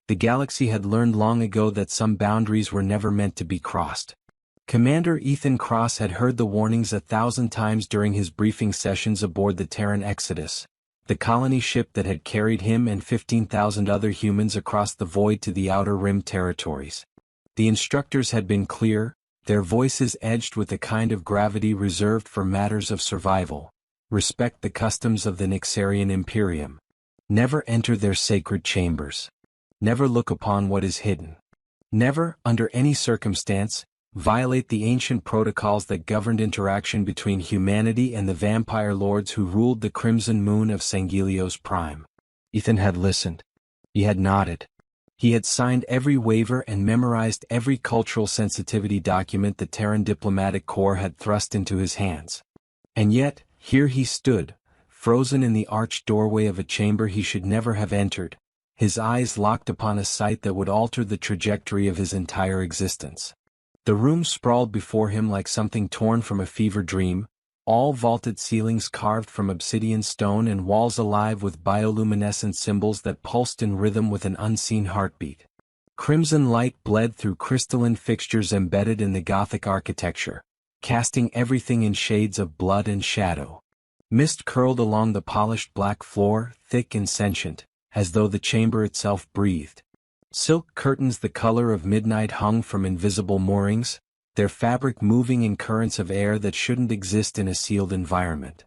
The galaxy had learned long ago that some boundaries were never meant to be crossed. Commander Ethan Cross had heard the warnings 1,000 times during his briefing sessions aboard the Terran Exodus, the colony ship that had carried him and 15,000 other humans across the void to the Outer Rim territories. The instructors had been clear, their voices edged with a kind of gravity reserved for matters of survival. Respect the customs of the Nixarian Imperium. Never enter their sacred chambers. Never look upon what is hidden. Never, under any circumstance, violate the ancient protocols that governed interaction between humanity and the vampire lords who ruled the crimson moon of Sangelios Prime. Ethan had listened. He had nodded. He had signed every waiver and memorized every cultural sensitivity document the Terran Diplomatic Corps had thrust into his hands. And yet, here he stood, frozen in the arched doorway of a chamber he should never have entered, his eyes locked upon a sight that would alter the trajectory of his entire existence. The room sprawled before him like something torn from a fever dream, all vaulted ceilings carved from obsidian stone and walls alive with bioluminescent symbols that pulsed in rhythm with an unseen heartbeat. Crimson light bled through crystalline fixtures embedded in the Gothic architecture, casting everything in shades of blood and shadow. Mist curled along the polished black floor, thick and sentient, as though the chamber itself breathed. Silk curtains the color of midnight hung from invisible moorings, their fabric moving in currents of air that shouldn't exist in a sealed environment.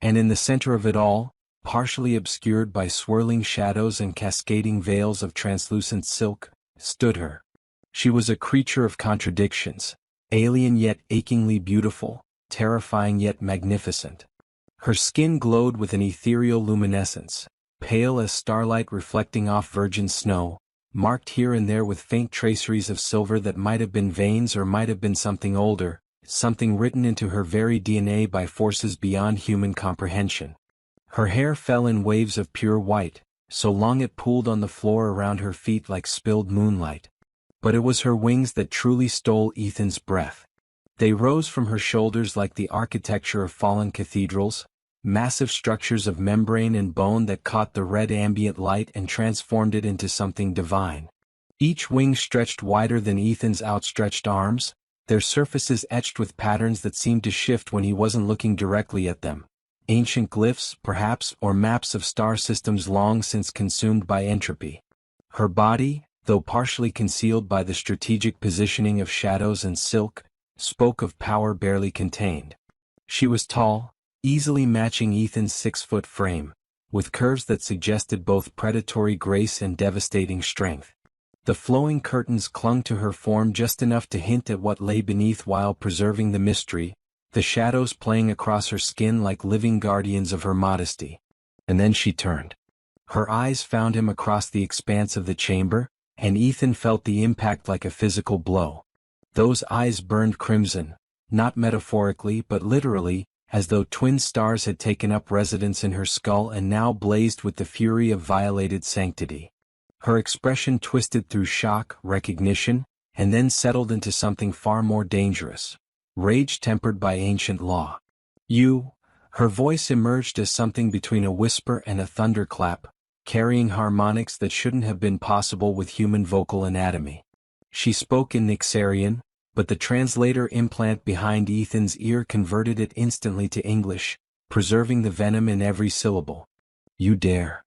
And in the center of it all, partially obscured by swirling shadows and cascading veils of translucent silk, stood her. She was a creature of contradictions, alien yet achingly beautiful, terrifying yet magnificent. Her skin glowed with an ethereal luminescence, pale as starlight reflecting off virgin snow, marked here and there with faint traceries of silver that might have been veins or might have been something older, something written into her very DNA by forces beyond human comprehension. Her hair fell in waves of pure white, so long it pooled on the floor around her feet like spilled moonlight. But it was her wings that truly stole Ethan's breath. They rose from her shoulders like the architecture of fallen cathedrals, massive structures of membrane and bone that caught the red ambient light and transformed it into something divine. Each wing stretched wider than Ethan's outstretched arms, their surfaces etched with patterns that seemed to shift when he wasn't looking directly at them. Ancient glyphs, perhaps, or maps of star systems long since consumed by entropy. Her body, though partially concealed by the strategic positioning of shadows and silk, spoke of power barely contained. She was tall, easily matching Ethan's 6-foot frame, with curves that suggested both predatory grace and devastating strength. The flowing curtains clung to her form just enough to hint at what lay beneath while preserving the mystery, the shadows playing across her skin like living guardians of her modesty. And then she turned. Her eyes found him across the expanse of the chamber, and Ethan felt the impact like a physical blow. Those eyes burned crimson, not metaphorically but literally, as though twin stars had taken up residence in her skull and now blazed with the fury of violated sanctity. Her expression twisted through shock, recognition, and then settled into something far more dangerous. Rage tempered by ancient law. You, her voice emerged as something between a whisper and a thunderclap, carrying harmonics that shouldn't have been possible with human vocal anatomy. She spoke in Nixarian, but the translator implant behind Ethan's ear converted it instantly to English, preserving the venom in every syllable. You dare.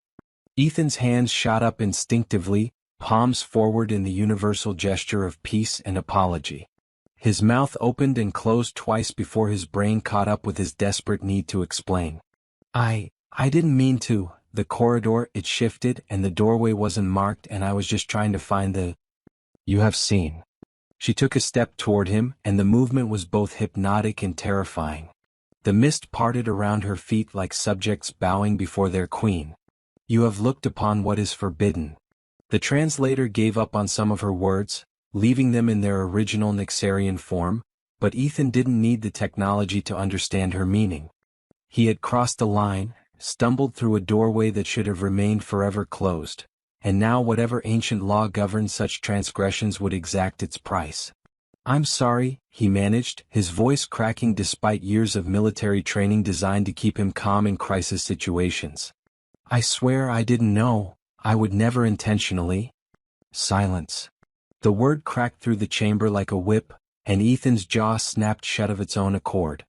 Ethan's hands shot up instinctively, palms forward in the universal gesture of peace and apology. His mouth opened and closed twice before his brain caught up with his desperate need to explain. I didn't mean to. The corridor, it shifted and the doorway wasn't marked and I was just trying to find the... You have seen. She took a step toward him, and the movement was both hypnotic and terrifying. The mist parted around her feet like subjects bowing before their queen. You have looked upon what is forbidden. The translator gave up on some of her words, leaving them in their original Nixarian form, but Ethan didn't need the technology to understand her meaning. He had crossed a line, stumbled through a doorway that should have remained forever closed. And now whatever ancient law governed such transgressions would exact its price. I'm sorry, he managed, his voice cracking despite years of military training designed to keep him calm in crisis situations. I swear I didn't know, I would never intentionally. Silence. The word cracked through the chamber like a whip, and Ethan's jaw snapped shut of its own accord.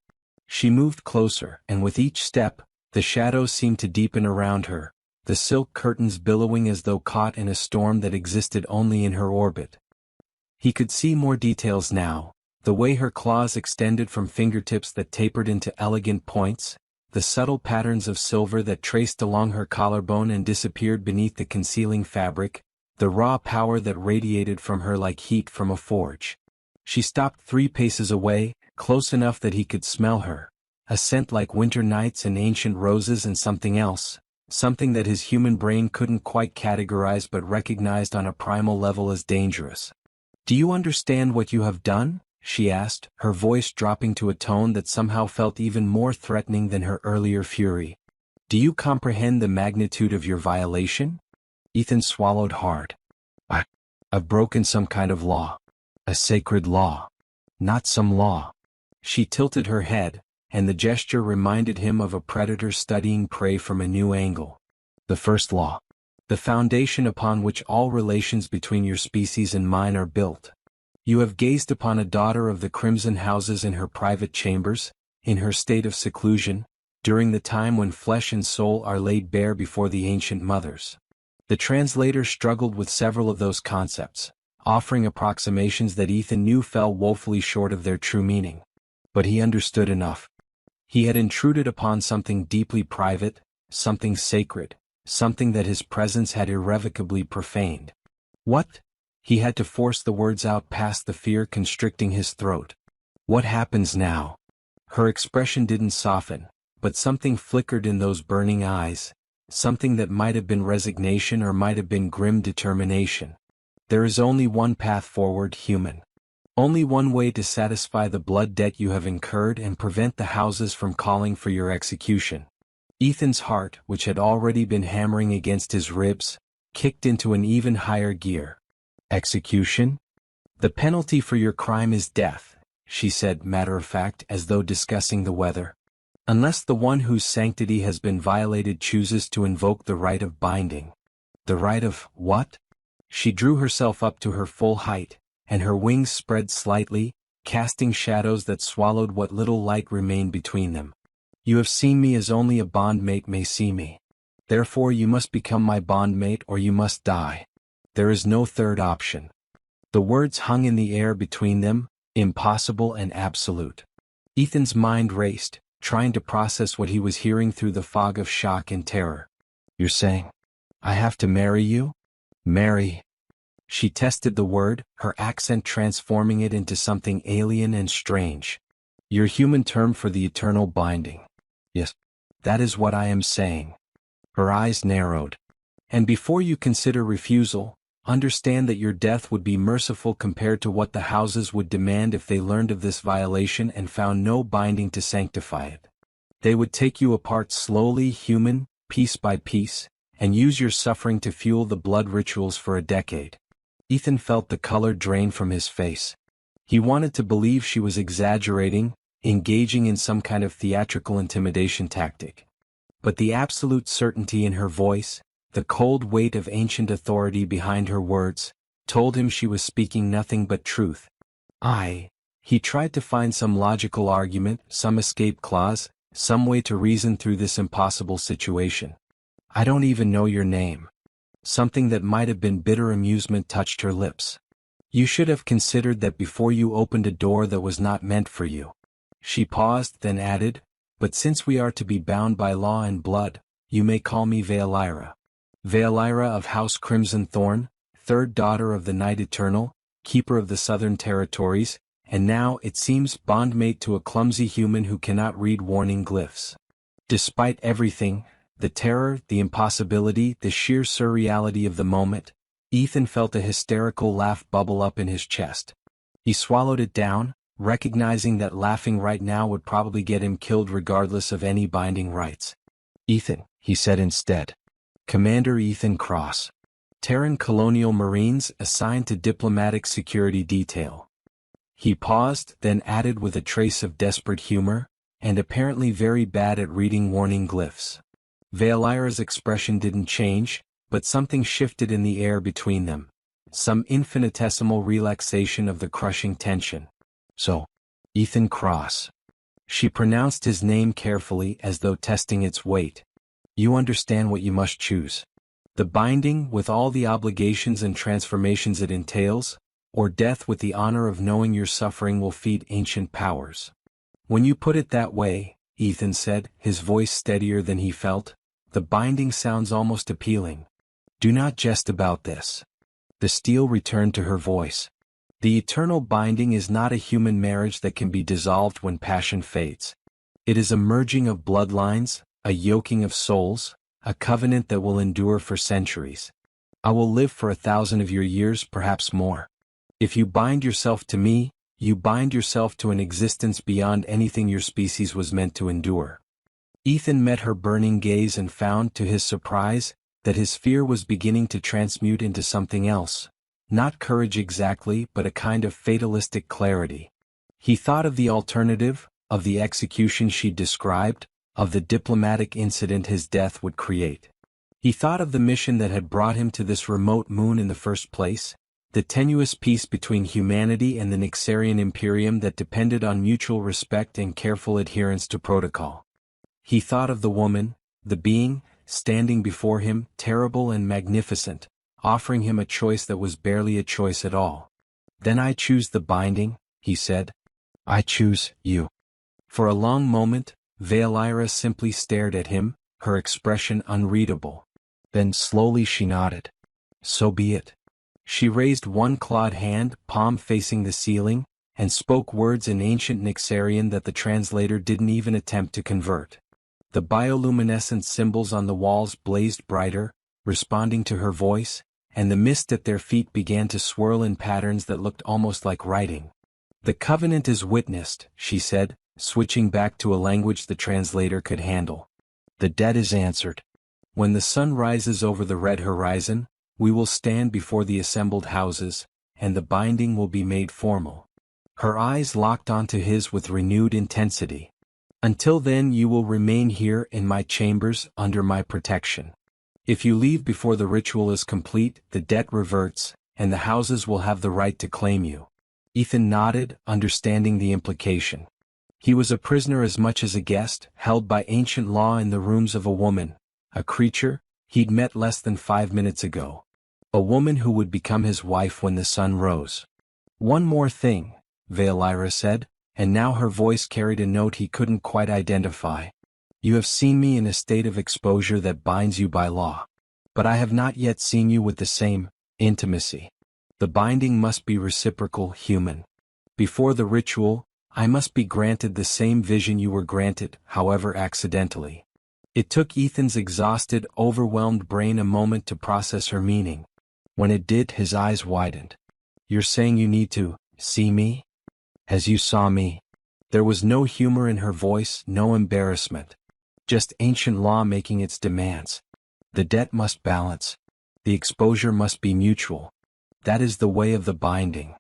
She moved closer, and with each step, the shadows seemed to deepen around her, the silk curtains billowing as though caught in a storm that existed only in her orbit. He could see more details now, the way her claws extended from fingertips that tapered into elegant points, the subtle patterns of silver that traced along her collarbone and disappeared beneath the concealing fabric, the raw power that radiated from her like heat from a forge. She stopped 3 paces away, close enough that he could smell her, a scent like winter nights and ancient roses and something else, something that his human brain couldn't quite categorize but recognized on a primal level as dangerous. "Do you understand what you have done?" she asked, her voice dropping to a tone that somehow felt even more threatening than her earlier fury. "Do you comprehend the magnitude of your violation?" Ethan swallowed hard. I've broken some kind of law. A sacred law. Not some law." She tilted her head, and the gesture reminded him of a predator studying prey from a new angle. "The first law. The foundation upon which all relations between your species and mine are built. You have gazed upon a daughter of the Crimson Houses in her private chambers, in her state of seclusion, during the time when flesh and soul are laid bare before the ancient mothers." The translator struggled with several of those concepts, offering approximations that Ethan knew fell woefully short of their true meaning. But he understood enough. He had intruded upon something deeply private, something sacred, something that his presence had irrevocably profaned. "What?" He had to force the words out past the fear constricting his throat. "What happens now?" Her expression didn't soften, but something flickered in those burning eyes, something that might have been resignation or might have been grim determination. "There is only one path forward, human. Only one way to satisfy the blood debt you have incurred and prevent the houses from calling for your execution." Ethan's heart, which had already been hammering against his ribs, kicked into an even higher gear. "Execution? The penalty for your crime is death," she said matter-of-fact as though discussing the weather. "Unless the one whose sanctity has been violated chooses to invoke the right of binding." "The right of what?" She drew herself up to her full height, and her wings spread slightly, casting shadows that swallowed what little light remained between them. "You have seen me as only a bondmate may see me. Therefore you must become my bondmate or you must die. There is no third option." The words hung in the air between them, impossible and absolute. Ethan's mind raced, trying to process what he was hearing through the fog of shock and terror. "You're saying, I have to marry you?" "Marry." She tested the word, her accent transforming it into something alien and strange. "Your human term for the eternal binding." "Yes. That is what I am saying." Her eyes narrowed. "And before you consider refusal, understand that your death would be merciful compared to what the houses would demand if they learned of this violation and found no binding to sanctify it. They would take you apart slowly, human, piece by piece, and use your suffering to fuel the blood rituals for a decade." Ethan felt the color drain from his face. He wanted to believe she was exaggerating, engaging in some kind of theatrical intimidation tactic. But the absolute certainty in her voice, the cold weight of ancient authority behind her words, told him she was speaking nothing but truth. He tried to find some logical argument, some escape clause, some way to reason through this impossible situation. "I don't even know your name." Something that might have been bitter amusement touched her lips. "You should have considered that before you opened a door that was not meant for you." She paused, then added, "But since we are to be bound by law and blood, you may call me Veilira. Veilira of House Crimson Thorn, third daughter of the Night Eternal, keeper of the Southern Territories, and now, it seems, bondmate to a clumsy human who cannot read warning glyphs." Despite everything, the terror, the impossibility, the sheer surreality of the moment, Ethan felt a hysterical laugh bubble up in his chest. He swallowed it down, recognizing that laughing right now would probably get him killed regardless of any binding rights. "Ethan," he said instead. "Commander Ethan Cross. Terran Colonial Marines assigned to Diplomatic Security Detail." He paused, then added with a trace of desperate humor, "and apparently very bad at reading warning glyphs." Veilira's expression didn't change, but something shifted in the air between them. some infinitesimal relaxation of the crushing tension. So, Ethan Cross. She pronounced his name carefully as though testing its weight. You understand what you must choose. The binding with all the obligations and transformations it entails, or death with the honor of knowing your suffering will feed ancient powers. When you put it that way, Ethan said, his voice steadier than he felt, the binding sounds almost appealing. Do not jest about this. The steel returned to her voice. The eternal binding is not a human marriage that can be dissolved when passion fades. It is a merging of bloodlines, a yoking of souls, a covenant that will endure for centuries. I will live for 1,000 of your years, perhaps more. If you bind yourself to me, you bind yourself to an existence beyond anything your species was meant to endure. Ethan met her burning gaze and found, to his surprise, that his fear was beginning to transmute into something else. Not courage exactly, but a kind of fatalistic clarity. He thought of the alternative, of the execution she'd described, of the diplomatic incident his death would create. He thought of the mission that had brought him to this remote moon in the first place, the tenuous peace between humanity and the Nixarian Imperium that depended on mutual respect and careful adherence to protocol. He thought of the woman, the being, standing before him, terrible and magnificent, offering him a choice that was barely a choice at all. Then I choose the binding, he said. I choose you. For a long moment, Valira simply stared at him, her expression unreadable. Then slowly she nodded. So be it. She raised one clawed hand, palm facing the ceiling, and spoke words in ancient Nixarian that the translator didn't even attempt to convert. The bioluminescent symbols on the walls blazed brighter, responding to her voice, and the mist at their feet began to swirl in patterns that looked almost like writing. The covenant is witnessed, she said, switching back to a language the translator could handle. The debt is answered. When the sun rises over the red horizon, we will stand before the assembled houses, and the binding will be made formal. Her eyes locked onto his with renewed intensity. Until then you will remain here in my chambers under my protection. If you leave before the ritual is complete, the debt reverts, and the houses will have the right to claim you. Ethan nodded, understanding the implication. He was a prisoner as much as a guest, held by ancient law in the rooms of a woman, a creature he'd met less than 5 minutes ago. A woman who would become his wife when the sun rose. One more thing, Valira said, and now her voice carried a note he couldn't quite identify. You have seen me in a state of exposure that binds you by law. But I have not yet seen you with the same intimacy. The binding must be reciprocal, human. Before the ritual, I must be granted the same vision you were granted, however accidentally. It took Ethan's exhausted, overwhelmed brain a moment to process her meaning. When it did, his eyes widened. You're saying you need to see me? As you saw me. There was no humor in her voice, no embarrassment. Just ancient law making its demands. The debt must balance. The exposure must be mutual. That is the way of the binding.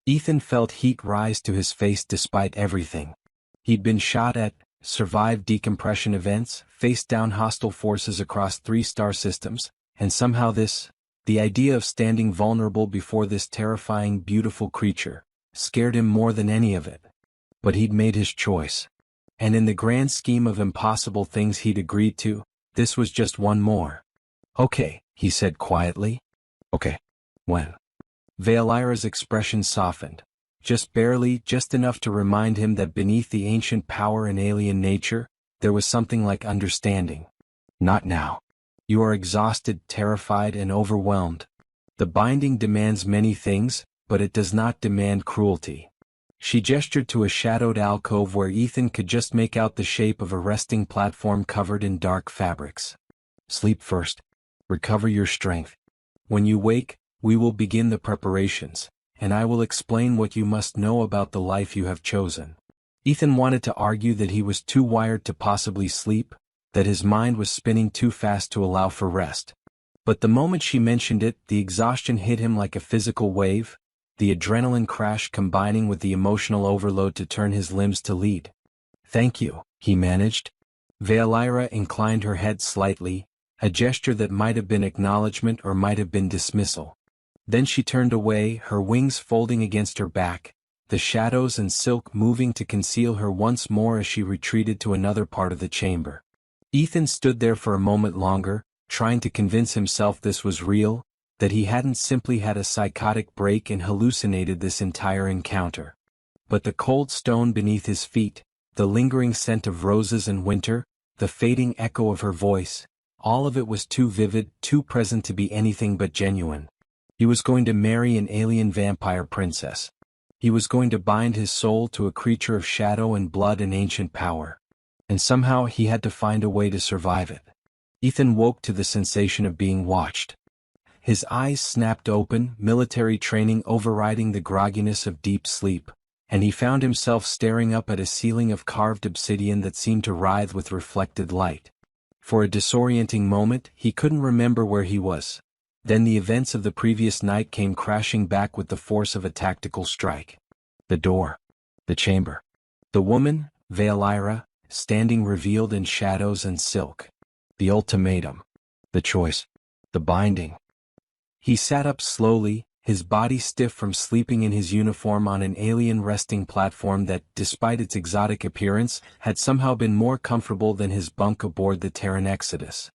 Ethan felt heat rise to his face despite everything. He'd been shot at, survived decompression events, faced down hostile forces across 3 star systems, and somehow the idea of standing vulnerable before this terrifying, beautiful creature, scared him more than any of it. But he'd made his choice. And in the grand scheme of impossible things he'd agreed to, this was just one more. Okay, he said quietly. Okay. When? Valira's expression softened. Just barely, just enough to remind him that beneath the ancient power and alien nature, there was something like understanding. Not now. You are exhausted, terrified, and overwhelmed. The binding demands many things, but it does not demand cruelty. She gestured to a shadowed alcove where Ethan could just make out the shape of a resting platform covered in dark fabrics. Sleep first. Recover your strength. When you wake, we will begin the preparations, and I will explain what you must know about the life you have chosen. Ethan wanted to argue that he was too wired to possibly sleep, that his mind was spinning too fast to allow for rest. But the moment she mentioned it, the exhaustion hit him like a physical wave, the adrenaline crash combining with the emotional overload to turn his limbs to lead. Thank you, he managed. Valira inclined her head slightly, a gesture that might have been acknowledgement or might have been dismissal. Then she turned away, her wings folding against her back, the shadows and silk moving to conceal her once more as she retreated to another part of the chamber. Ethan stood there for a moment longer, trying to convince himself this was real, that he hadn't simply had a psychotic break and hallucinated this entire encounter. But the cold stone beneath his feet, the lingering scent of roses and winter, the fading echo of her voice, all of it was too vivid, too present to be anything but genuine. He was going to marry an alien vampire princess. He was going to bind his soul to a creature of shadow and blood and ancient power. And somehow he had to find a way to survive it. Ethan woke to the sensation of being watched. His eyes snapped open, military training overriding the grogginess of deep sleep, and he found himself staring up at a ceiling of carved obsidian that seemed to writhe with reflected light. For a disorienting moment, he couldn't remember where he was. Then the events of the previous night came crashing back with the force of a tactical strike. The door. The chamber. The woman, Valira, standing revealed in shadows and silk. The ultimatum. The choice. The binding. He sat up slowly, his body stiff from sleeping in his uniform on an alien resting platform that, despite its exotic appearance, had somehow been more comfortable than his bunk aboard the Terran Exodus.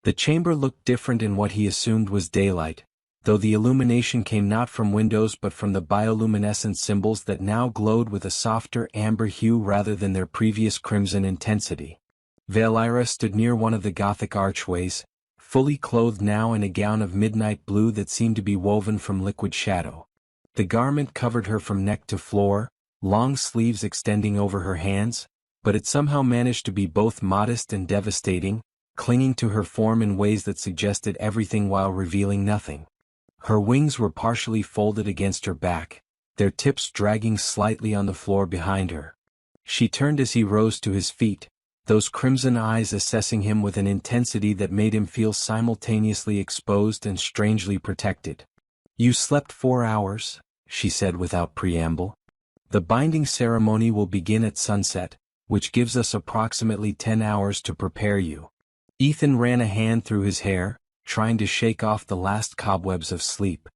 The chamber looked different in what he assumed was daylight, though the illumination came not from windows but from the bioluminescent symbols that now glowed with a softer amber hue rather than their previous crimson intensity. Valira stood near one of the Gothic archways, fully clothed now in a gown of midnight blue that seemed to be woven from liquid shadow. The garment covered her from neck to floor, long sleeves extending over her hands, but it somehow managed to be both modest and devastating, clinging to her form in ways that suggested everything while revealing nothing. Her wings were partially folded against her back, their tips dragging slightly on the floor behind her. She turned as he rose to his feet, those crimson eyes assessing him with an intensity that made him feel simultaneously exposed and strangely protected. "You slept 4 hours," she said without preamble. "The binding ceremony will begin at sunset, which gives us approximately 10 hours to prepare you." Ethan ran a hand through his hair, trying to shake off the last cobwebs of sleep.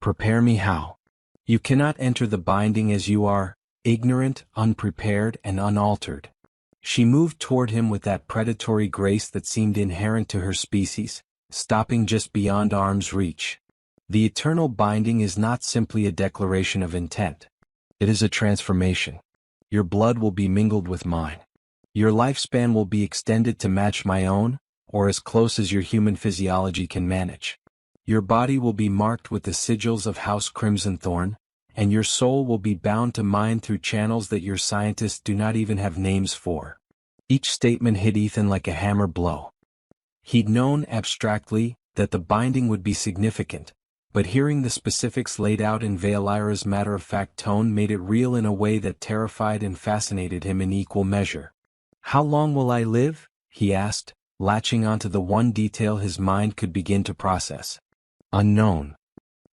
"Prepare me how? You cannot enter the binding as you are, ignorant, unprepared, and unaltered." She moved toward him with that predatory grace that seemed inherent to her species, stopping just beyond arm's reach. "The eternal binding is not simply a declaration of intent. It is a transformation. Your blood will be mingled with mine. Your lifespan will be extended to match my own, or as close as your human physiology can manage. Your body will be marked with the sigils of House Crimsonthorn, and your soul will be bound to mine through channels that your scientists do not even have names for." Each statement hit Ethan like a hammer blow. He'd known, abstractly, that the binding would be significant, but hearing the specifics laid out in Valira's matter-of-fact tone made it real in a way that terrified and fascinated him in equal measure. "How long will I live?" he asked, latching onto the one detail his mind could begin to process. "Unknown."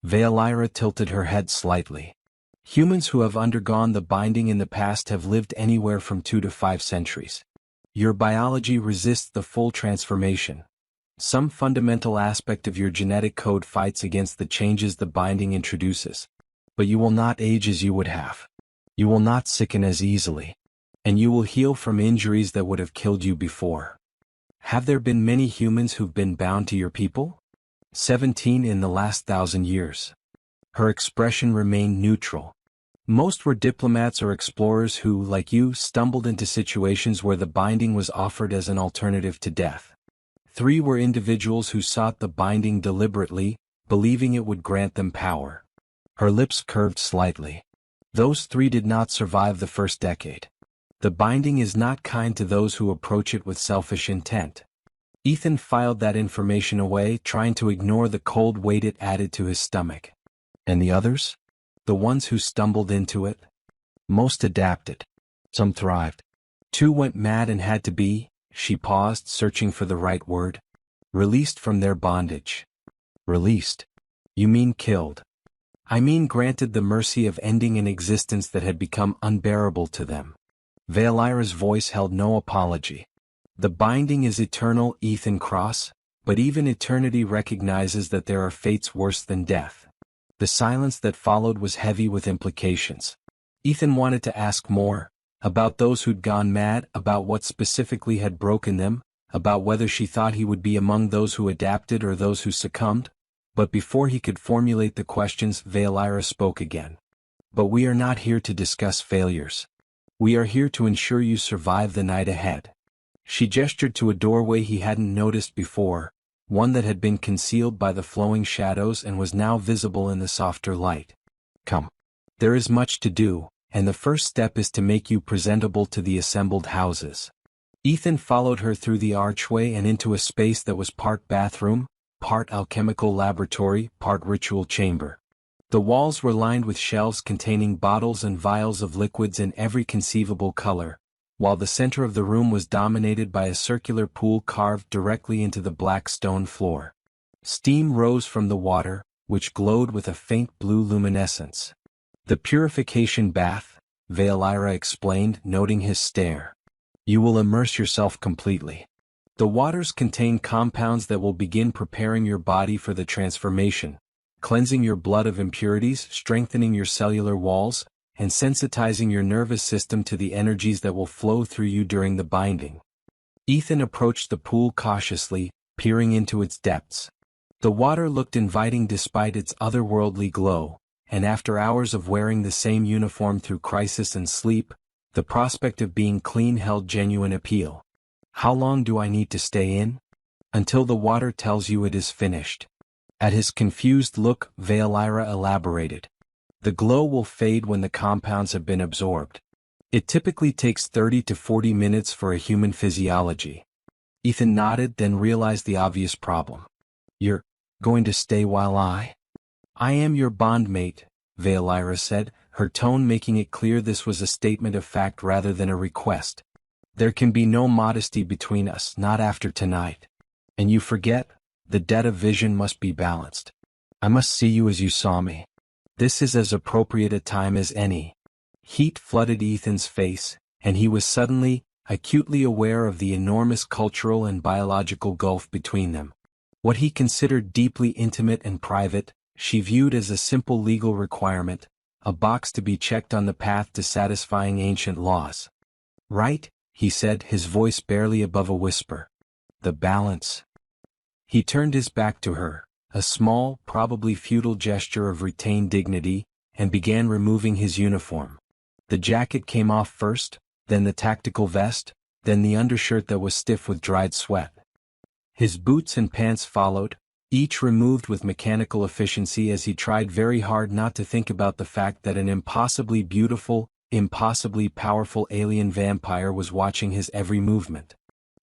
Valira tilted her head slightly. "Humans who have undergone the binding in the past have lived anywhere from 2 to 5 centuries. Your biology resists the full transformation. Some fundamental aspect of your genetic code fights against the changes the binding introduces. But you will not age as you would have. You will not sicken as easily. And you will heal from injuries that would have killed you before. Have there been many humans who've been bound to your people? 17 in the last 1,000 years." Her expression remained neutral. "Most were diplomats or explorers who, like you, stumbled into situations where the binding was offered as an alternative to death. 3 were individuals who sought the binding deliberately, believing it would grant them power." Her lips curved slightly. "Those 3 did not survive the first decade. The binding is not kind to those who approach it with selfish intent." Ethan filed that information away, trying to ignore the cold weight it added to his stomach. "And the others? The ones who stumbled into it? Most adapted. Some thrived. 2 went mad and had to be," she paused, searching for the right word, "released from their bondage." "Released? You mean killed?" "I mean granted the mercy of ending an existence that had become unbearable to them." Valira's voice held no apology. "The binding is eternal, Ethan Cross, but even eternity recognizes that there are fates worse than death. The silence that followed was heavy with implications. Ethan wanted to ask more, about those who'd gone mad, about what specifically had broken them, about whether she thought he would be among those who adapted or those who succumbed. But before he could formulate the questions, Valera spoke again. But we are not here to discuss failures. We are here to ensure you survive the night ahead. She gestured to a doorway he hadn't noticed before, one that had been concealed by the flowing shadows and was now visible in the softer light. Come. There is much to do, and the first step is to make you presentable to the assembled houses. Ethan followed her through the archway and into a space that was part bathroom, part alchemical laboratory, part ritual chamber. The walls were lined with shelves containing bottles and vials of liquids in every conceivable color, while the center of the room was dominated by a circular pool carved directly into the black stone floor. Steam rose from the water, which glowed with a faint blue luminescence. The purification bath, Valera explained, noting his stare. You will immerse yourself completely. The waters contain compounds that will begin preparing your body for the transformation, cleansing your blood of impurities, strengthening your cellular walls, and sensitizing your nervous system to the energies that will flow through you during the binding. Ethan approached the pool cautiously, peering into its depths. The water looked inviting despite its otherworldly glow, and after hours of wearing the same uniform through crisis and sleep, the prospect of being clean held genuine appeal. How long do I need to stay in? Until the water tells you it is finished. At his confused look, Valera elaborated. The glow will fade when the compounds have been absorbed. It typically takes 30 to 40 minutes for a human physiology. Ethan nodded, then realized the obvious problem. You're going to stay while I am your bondmate, Valera said, her tone making it clear this was a statement of fact rather than a request. There can be no modesty between us, not after tonight. And you forget, the debt of vision must be balanced. I must see you as you saw me. This is as appropriate a time as any. Heat flooded Ethan's face, and he was suddenly, acutely aware of the enormous cultural and biological gulf between them. What he considered deeply intimate and private, she viewed as a simple legal requirement, a box to be checked on the path to satisfying ancient laws. Right? He said, his voice barely above a whisper. The balance. He turned his back to her, a small, probably futile gesture of retained dignity, and began removing his uniform. The jacket came off first, then the tactical vest, then the undershirt that was stiff with dried sweat. His boots and pants followed, each removed with mechanical efficiency as he tried very hard not to think about the fact that an impossibly beautiful, impossibly powerful alien vampire was watching his every movement.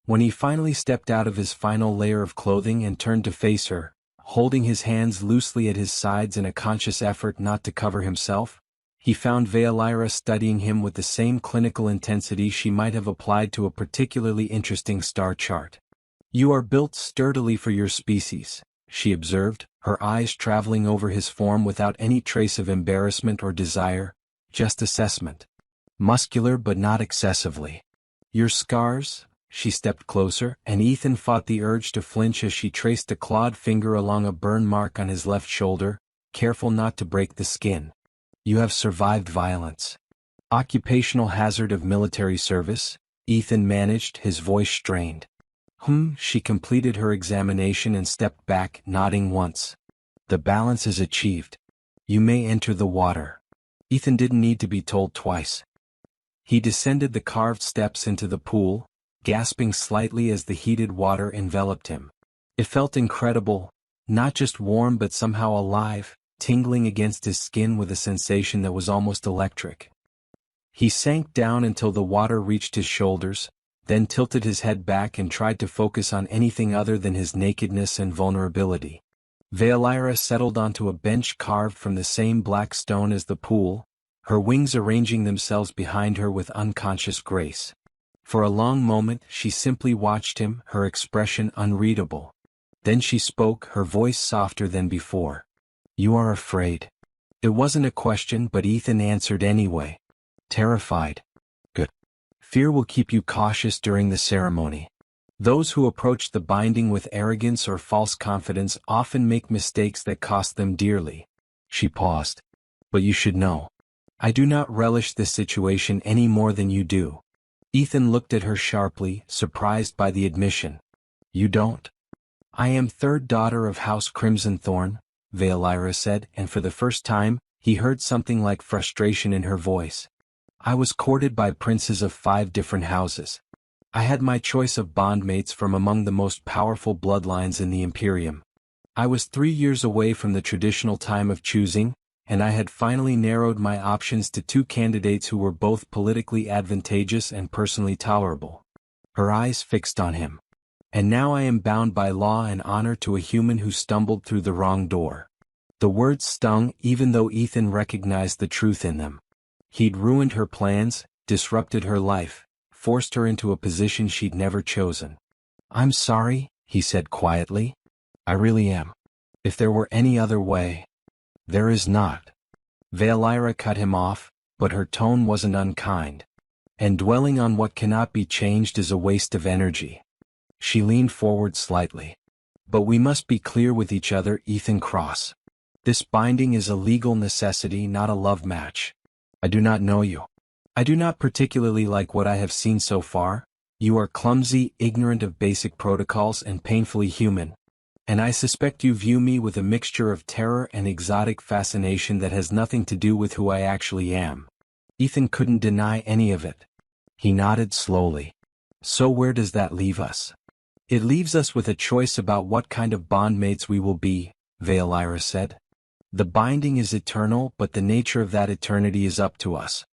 When he finally stepped out of his final layer of clothing and turned to face her, holding his hands loosely at his sides in a conscious effort not to cover himself, he found Valera studying him with the same clinical intensity she might have applied to a particularly interesting star chart. You are built sturdily for your species, she observed, her eyes traveling over his form without any trace of embarrassment or desire, just assessment. Muscular but not excessively. Your scars? She stepped closer, and Ethan fought the urge to flinch as she traced a clawed finger along a burn mark on his left shoulder, careful not to break the skin. You have survived violence. Occupational hazard of military service? Ethan managed, his voice strained. She completed her examination and stepped back, nodding once. The balance is achieved. You may enter the water. Ethan didn't need to be told twice. He descended the carved steps into the pool, gasping slightly as the heated water enveloped him. It felt incredible, not just warm but somehow alive, tingling against his skin with a sensation that was almost electric. He sank down until the water reached his shoulders, then tilted his head back and tried to focus on anything other than his nakedness and vulnerability. Valera settled onto a bench carved from the same black stone as the pool, her wings arranging themselves behind her with unconscious grace. For a long moment she simply watched him, her expression unreadable. Then she spoke, her voice softer than before. You are afraid. It wasn't a question, but Ethan answered anyway. Terrified. Good. Fear will keep you cautious during the ceremony. Those who approach the binding with arrogance or false confidence often make mistakes that cost them dearly. She paused. But you should know. I do not relish this situation any more than you do. Ethan looked at her sharply, surprised by the admission. You don't? I am third daughter of House Crimson Thorn, Valera said, and for the first time, he heard something like frustration in her voice. I was courted by princes of 5 different houses. I had my choice of bondmates from among the most powerful bloodlines in the Imperium. I was 3 years away from the traditional time of choosing, and I had finally narrowed my options to 2 candidates who were both politically advantageous and personally tolerable. Her eyes fixed on him. And now I am bound by law and honor to a human who stumbled through the wrong door. The words stung even though Ethan recognized the truth in them. He'd ruined her plans, disrupted her life, forced her into a position she'd never chosen. I'm sorry, he said quietly. I really am. If there were any other way. There is not. Valera cut him off, but her tone wasn't unkind. And dwelling on what cannot be changed is a waste of energy. She leaned forward slightly. But we must be clear with each other, Ethan Cross. This binding is a legal necessity, not a love match. I do not know you. I do not particularly like what I have seen so far. You are clumsy, ignorant of basic protocols, and painfully human. And I suspect you view me with a mixture of terror and exotic fascination that has nothing to do with who I actually am. Ethan couldn't deny any of it. He nodded slowly. So where does that leave us? It leaves us with a choice about what kind of bondmates we will be, Valera said. The binding is eternal, but the nature of that eternity is up to us.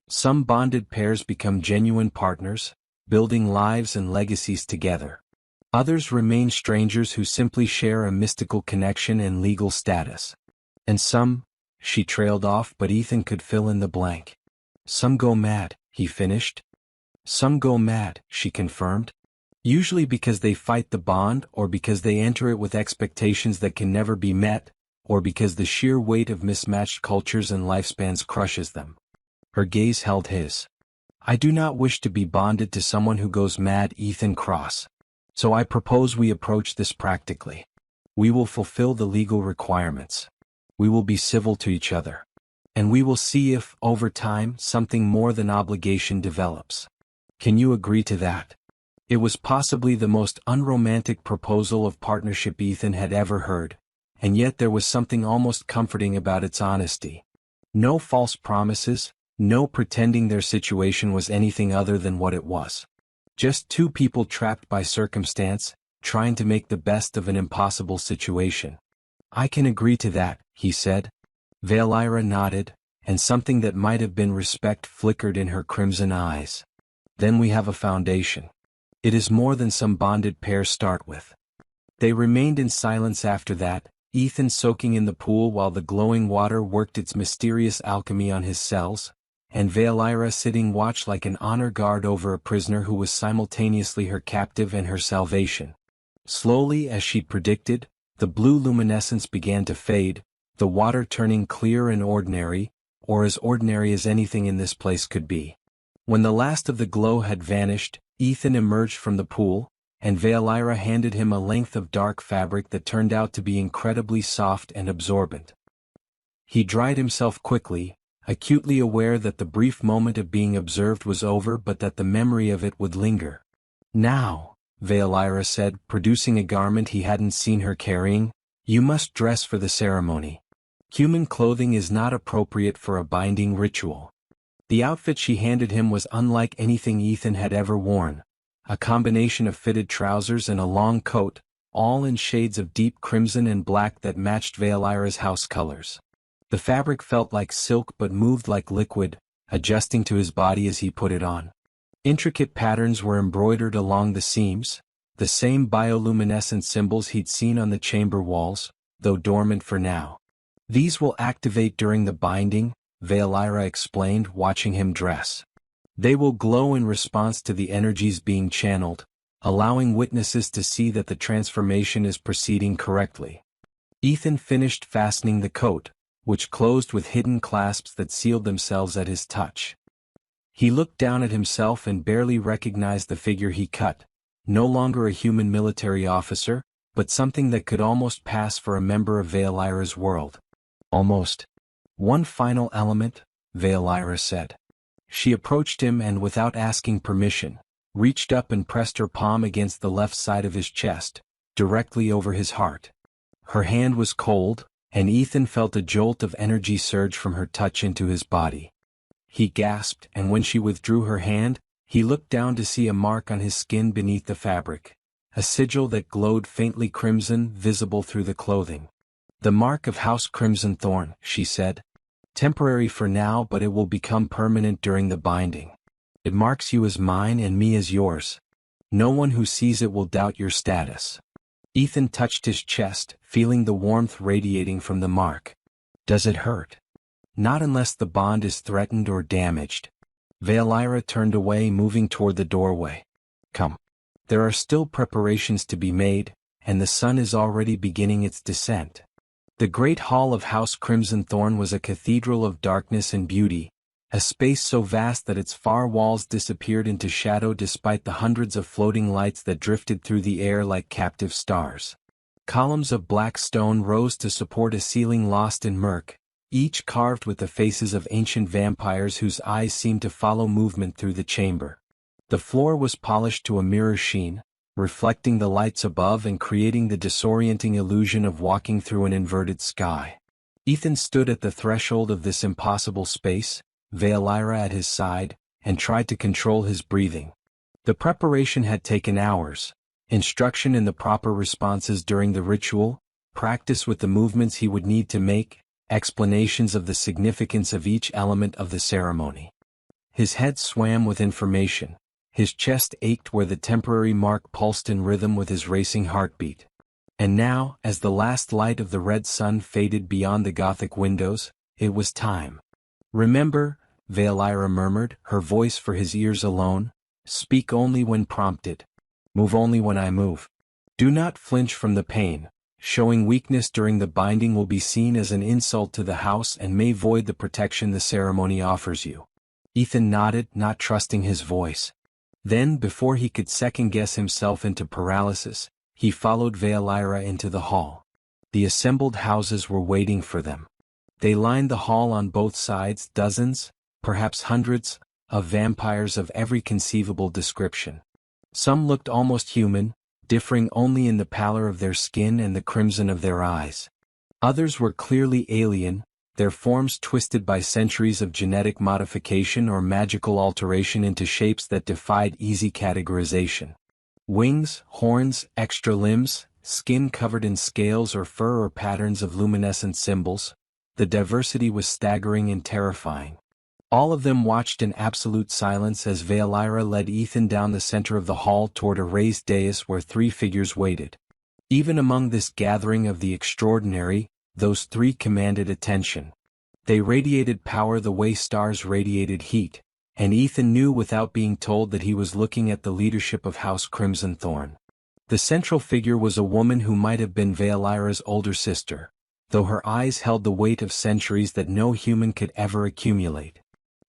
Some bonded pairs become genuine partners, building lives and legacies together. Others remain strangers who simply share a mystical connection and legal status. And some, she trailed off, but Ethan could fill in the blank. Some go mad, he finished. Some go mad, she confirmed. Usually because they fight the bond, or because they enter it with expectations that can never be met, or because the sheer weight of mismatched cultures and lifespans crushes them. Her gaze held his. I do not wish to be bonded to someone who goes mad, Ethan Cross. So I propose we approach this practically. We will fulfill the legal requirements. We will be civil to each other. And we will see if, over time, something more than obligation develops. Can you agree to that? It was possibly the most unromantic proposal of partnership Ethan had ever heard, and yet there was something almost comforting about its honesty. No false promises, no pretending their situation was anything other than what it was. Just 2 people trapped by circumstance, trying to make the best of an impossible situation. I can agree to that, he said. Valera nodded, and something that might have been respect flickered in her crimson eyes. Then we have a foundation. It is more than some bonded pairs start with. They remained in silence after that, Ethan soaking in the pool while the glowing water worked its mysterious alchemy on his cells, and Valera sitting watch like an honor guard over a prisoner who was simultaneously her captive and her salvation. Slowly, as she'd predicted, the blue luminescence began to fade, the water turning clear and ordinary, or as ordinary as anything in this place could be. When the last of the glow had vanished, Ethan emerged from the pool, and Valera handed him a length of dark fabric that turned out to be incredibly soft and absorbent. He dried himself quickly, acutely aware that the brief moment of being observed was over but that the memory of it would linger. Now, Valera said, producing a garment he hadn't seen her carrying, you must dress for the ceremony. Human clothing is not appropriate for a binding ritual. The outfit she handed him was unlike anything Ethan had ever worn. A combination of fitted trousers and a long coat, all in shades of deep crimson and black that matched Valera's house colors. The fabric felt like silk but moved like liquid, adjusting to his body as he put it on. Intricate patterns were embroidered along the seams, the same bioluminescent symbols he'd seen on the chamber walls, though dormant for now. These will activate during the binding, Valera explained, watching him dress. They will glow in response to the energies being channeled, allowing witnesses to see that the transformation is proceeding correctly. Ethan finished fastening the coat, which closed with hidden clasps that sealed themselves at his touch. He looked down at himself and barely recognized the figure he cut, no longer a human military officer, but something that could almost pass for a member of Valera's world. Almost. One final element, Veilira said. She approached him and without asking permission, reached up and pressed her palm against the left side of his chest, directly over his heart. Her hand was cold, and Ethan felt a jolt of energy surge from her touch into his body. He gasped, and when she withdrew her hand, he looked down to see a mark on his skin beneath the fabric, a sigil that glowed faintly crimson visible through the clothing. The mark of House Crimson Thorn, she said. Temporary for now, but it will become permanent during the binding. It marks you as mine and me as yours. No one who sees it will doubt your status. Ethan touched his chest, feeling the warmth radiating from the mark. Does it hurt? Not unless the bond is threatened or damaged. Veilira turned away, moving toward the doorway. Come. There are still preparations to be made, and the sun is already beginning its descent. The great hall of House Crimson Thorn was a cathedral of darkness and beauty, a space so vast that its far walls disappeared into shadow despite the hundreds of floating lights that drifted through the air like captive stars. Columns of black stone rose to support a ceiling lost in murk, each carved with the faces of ancient vampires whose eyes seemed to follow movement through the chamber. The floor was polished to a mirror sheen, reflecting the lights above and creating the disorienting illusion of walking through an inverted sky. Ethan stood at the threshold of this impossible space, Veilira at his side, and tried to control his breathing. The preparation had taken hours, instruction in the proper responses during the ritual, practice with the movements he would need to make, explanations of the significance of each element of the ceremony. His head swam with information. His chest ached where the temporary mark pulsed in rhythm with his racing heartbeat. And now, as the last light of the red sun faded beyond the Gothic windows, it was time. Remember, Veilira murmured, her voice for his ears alone, speak only when prompted. Move only when I move. Do not flinch from the pain. Showing weakness during the binding will be seen as an insult to the house and may void the protection the ceremony offers you. Ethan nodded, not trusting his voice. Then, before he could second-guess himself into paralysis, he followed Veilira into the hall. The assembled houses were waiting for them. They lined the hall on both sides, dozens, perhaps hundreds, of vampires of every conceivable description. Some looked almost human, differing only in the pallor of their skin and the crimson of their eyes. Others were clearly alien, their forms twisted by centuries of genetic modification or magical alteration into shapes that defied easy categorization. Wings, horns, extra limbs, skin covered in scales or fur or patterns of luminescent symbols. The diversity was staggering and terrifying. All of them watched in absolute silence as Veilira led Ethan down the center of the hall toward a raised dais where three figures waited. Even among this gathering of the extraordinary, those three commanded attention. They radiated power the way stars radiated heat, and Ethan knew without being told that he was looking at the leadership of House Crimson Thorn. The central figure was a woman who might have been Veilira's older sister, though her eyes held the weight of centuries that no human could ever accumulate.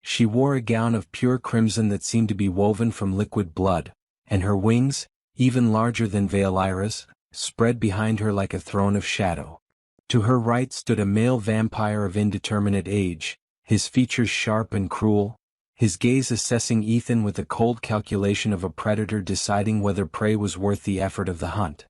She wore a gown of pure crimson that seemed to be woven from liquid blood, and her wings, even larger than Veilira's, spread behind her like a throne of shadow. To her right stood a male vampire of indeterminate age, his features sharp and cruel, his gaze assessing Ethan with the cold calculation of a predator deciding whether prey was worth the effort of the hunt.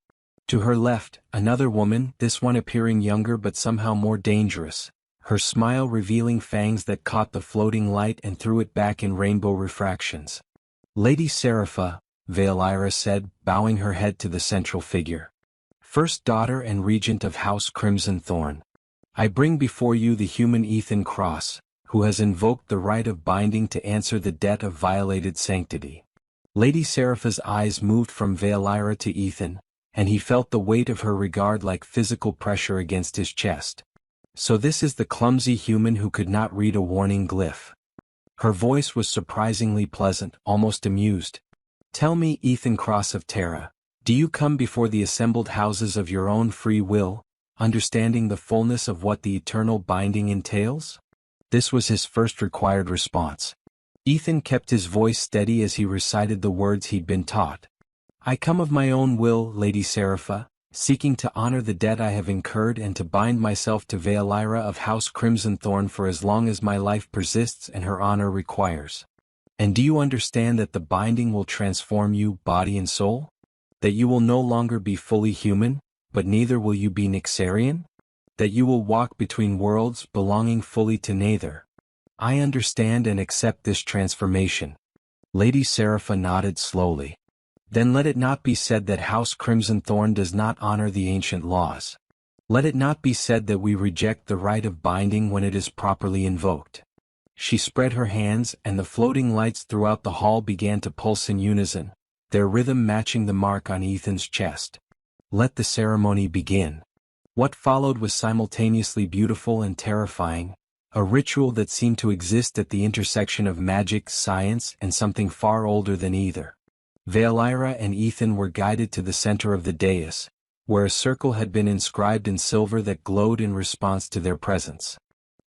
To her left, another woman, this one appearing younger but somehow more dangerous, her smile revealing fangs that caught the floating light and threw it back in rainbow refractions. Lady Serapha, Veilira said, bowing her head to the central figure. First daughter and regent of House Crimson Thorn. I bring before you the human Ethan Cross, who has invoked the right of binding to answer the debt of violated sanctity. Lady Serapha's eyes moved from Veilira to Ethan, and he felt the weight of her regard like physical pressure against his chest. So this is the clumsy human who could not read a warning glyph. Her voice was surprisingly pleasant, almost amused. Tell me, Ethan Cross of Terra, do you come before the assembled houses of your own free will, understanding the fullness of what the eternal binding entails? This was his first required response. Ethan kept his voice steady as he recited the words he'd been taught. I come of my own will, Lady Serapha, seeking to honor the debt I have incurred and to bind myself to Veilira of House Crimson Thorn for as long as my life persists and her honor requires. And do you understand that the binding will transform you, body and soul? That you will no longer be fully human, but neither will you be Nyxarian? That you will walk between worlds belonging fully to neither. I understand and accept this transformation. Lady Serapha nodded slowly. Then let it not be said that House Crimson Thorn does not honor the ancient laws. Let it not be said that we reject the right of binding when it is properly invoked. She spread her hands and the floating lights throughout the hall began to pulse in unison, their rhythm matching the mark on Ethan's chest. Let the ceremony begin. What followed was simultaneously beautiful and terrifying, a ritual that seemed to exist at the intersection of magic, science, and something far older than either. Veilira and Ethan were guided to the center of the dais, where a circle had been inscribed in silver that glowed in response to their presence.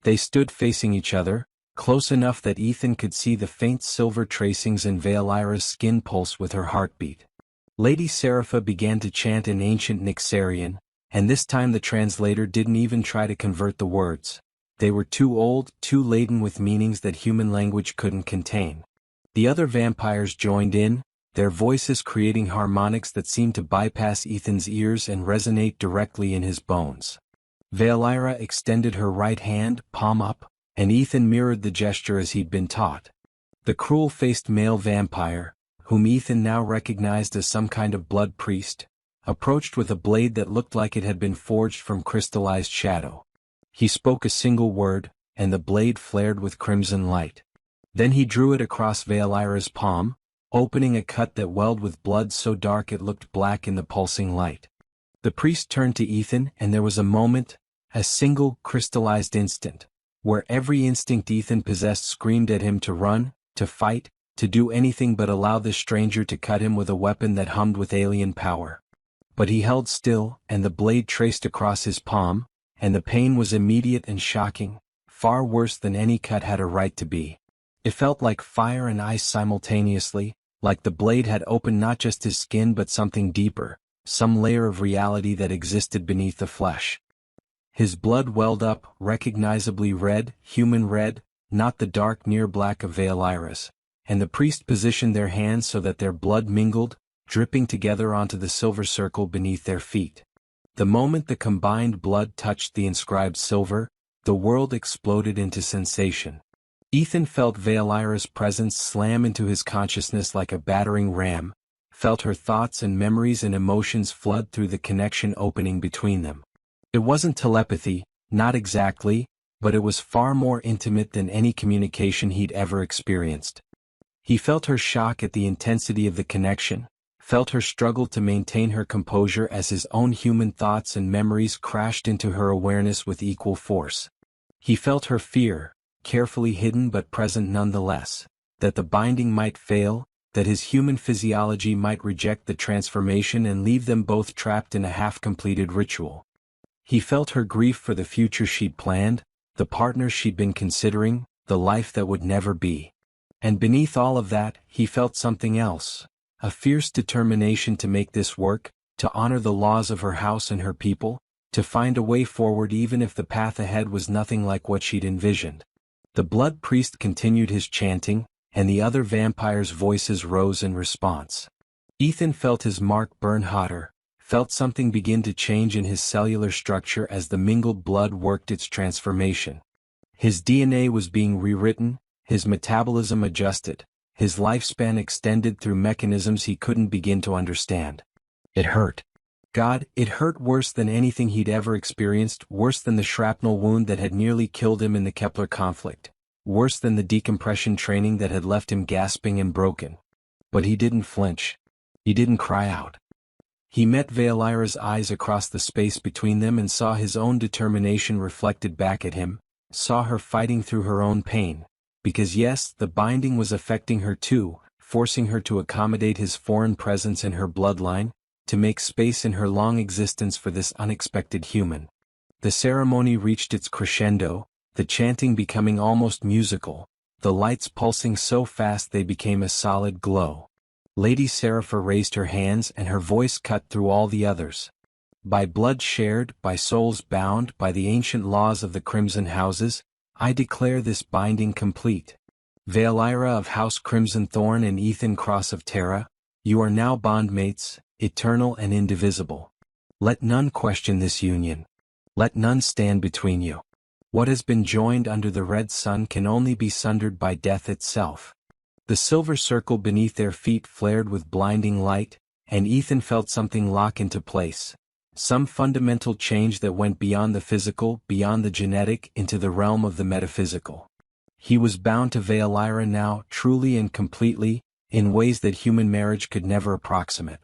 They stood facing each other, close enough that Ethan could see the faint silver tracings in Veilira's skin pulse with her heartbeat. Lady Serapha began to chant in ancient Nyxarian, and this time the translator didn't even try to convert the words. They were too old, too laden with meanings that human language couldn't contain. The other vampires joined in, their voices creating harmonics that seemed to bypass Ethan's ears and resonate directly in his bones. Veilira extended her right hand, palm up, and Ethan mirrored the gesture as he'd been taught. The cruel-faced male vampire, whom Ethan now recognized as some kind of blood priest, approached with a blade that looked like it had been forged from crystallized shadow. He spoke a single word, and the blade flared with crimson light. Then he drew it across Veilira's palm, opening a cut that welled with blood so dark it looked black in the pulsing light. The priest turned to Ethan and there was a moment, a single crystallized instant, where every instinct Ethan possessed screamed at him to run, to fight, to do anything but allow this stranger to cut him with a weapon that hummed with alien power. But he held still, and the blade traced across his palm, and the pain was immediate and shocking, far worse than any cut had a right to be. It felt like fire and ice simultaneously, like the blade had opened not just his skin but something deeper, some layer of reality that existed beneath the flesh. His blood welled up, recognizably red, human red, not the dark near black of Veilira's, and the priest positioned their hands so that their blood mingled, dripping together onto the silver circle beneath their feet. The moment the combined blood touched the inscribed silver, the world exploded into sensation. Ethan felt Veilira's presence slam into his consciousness like a battering ram, felt her thoughts and memories and emotions flood through the connection opening between them. It wasn't telepathy, not exactly, but it was far more intimate than any communication he'd ever experienced. He felt her shock at the intensity of the connection, felt her struggle to maintain her composure as his own human thoughts and memories crashed into her awareness with equal force. He felt her fear, carefully hidden but present nonetheless, that the binding might fail, that his human physiology might reject the transformation and leave them both trapped in a half-completed ritual. He felt her grief for the future she'd planned, the partner she'd been considering, the life that would never be. And beneath all of that, he felt something else, a fierce determination to make this work, to honor the laws of her house and her people, to find a way forward even if the path ahead was nothing like what she'd envisioned. The blood priest continued his chanting, and the other vampires' voices rose in response. Ethan felt his mark burn hotter, felt something begin to change in his cellular structure as the mingled blood worked its transformation. His DNA was being rewritten, his metabolism adjusted, his lifespan extended through mechanisms he couldn't begin to understand. It hurt. God, it hurt worse than anything he'd ever experienced, worse than the shrapnel wound that had nearly killed him in the Kepler conflict, worse than the decompression training that had left him gasping and broken. But he didn't flinch. He didn't cry out. He met Veilira's eyes across the space between them and saw his own determination reflected back at him, saw her fighting through her own pain, because yes, the binding was affecting her too, forcing her to accommodate his foreign presence in her bloodline, to make space in her long existence for this unexpected human. The ceremony reached its crescendo, the chanting becoming almost musical, the lights pulsing so fast they became a solid glow. Lady Serapha raised her hands and her voice cut through all the others. By blood shared, by souls bound, by the ancient laws of the Crimson Houses, I declare this binding complete. Valeira of House Crimson Thorn and Ethan Cross of Terra, you are now bondmates, eternal and indivisible. Let none question this union. Let none stand between you. What has been joined under the red sun can only be sundered by death itself. The silver circle beneath their feet flared with blinding light, and Ethan felt something lock into place. Some fundamental change that went beyond the physical, beyond the genetic, into the realm of the metaphysical. He was bound to Valeira now, truly and completely, in ways that human marriage could never approximate.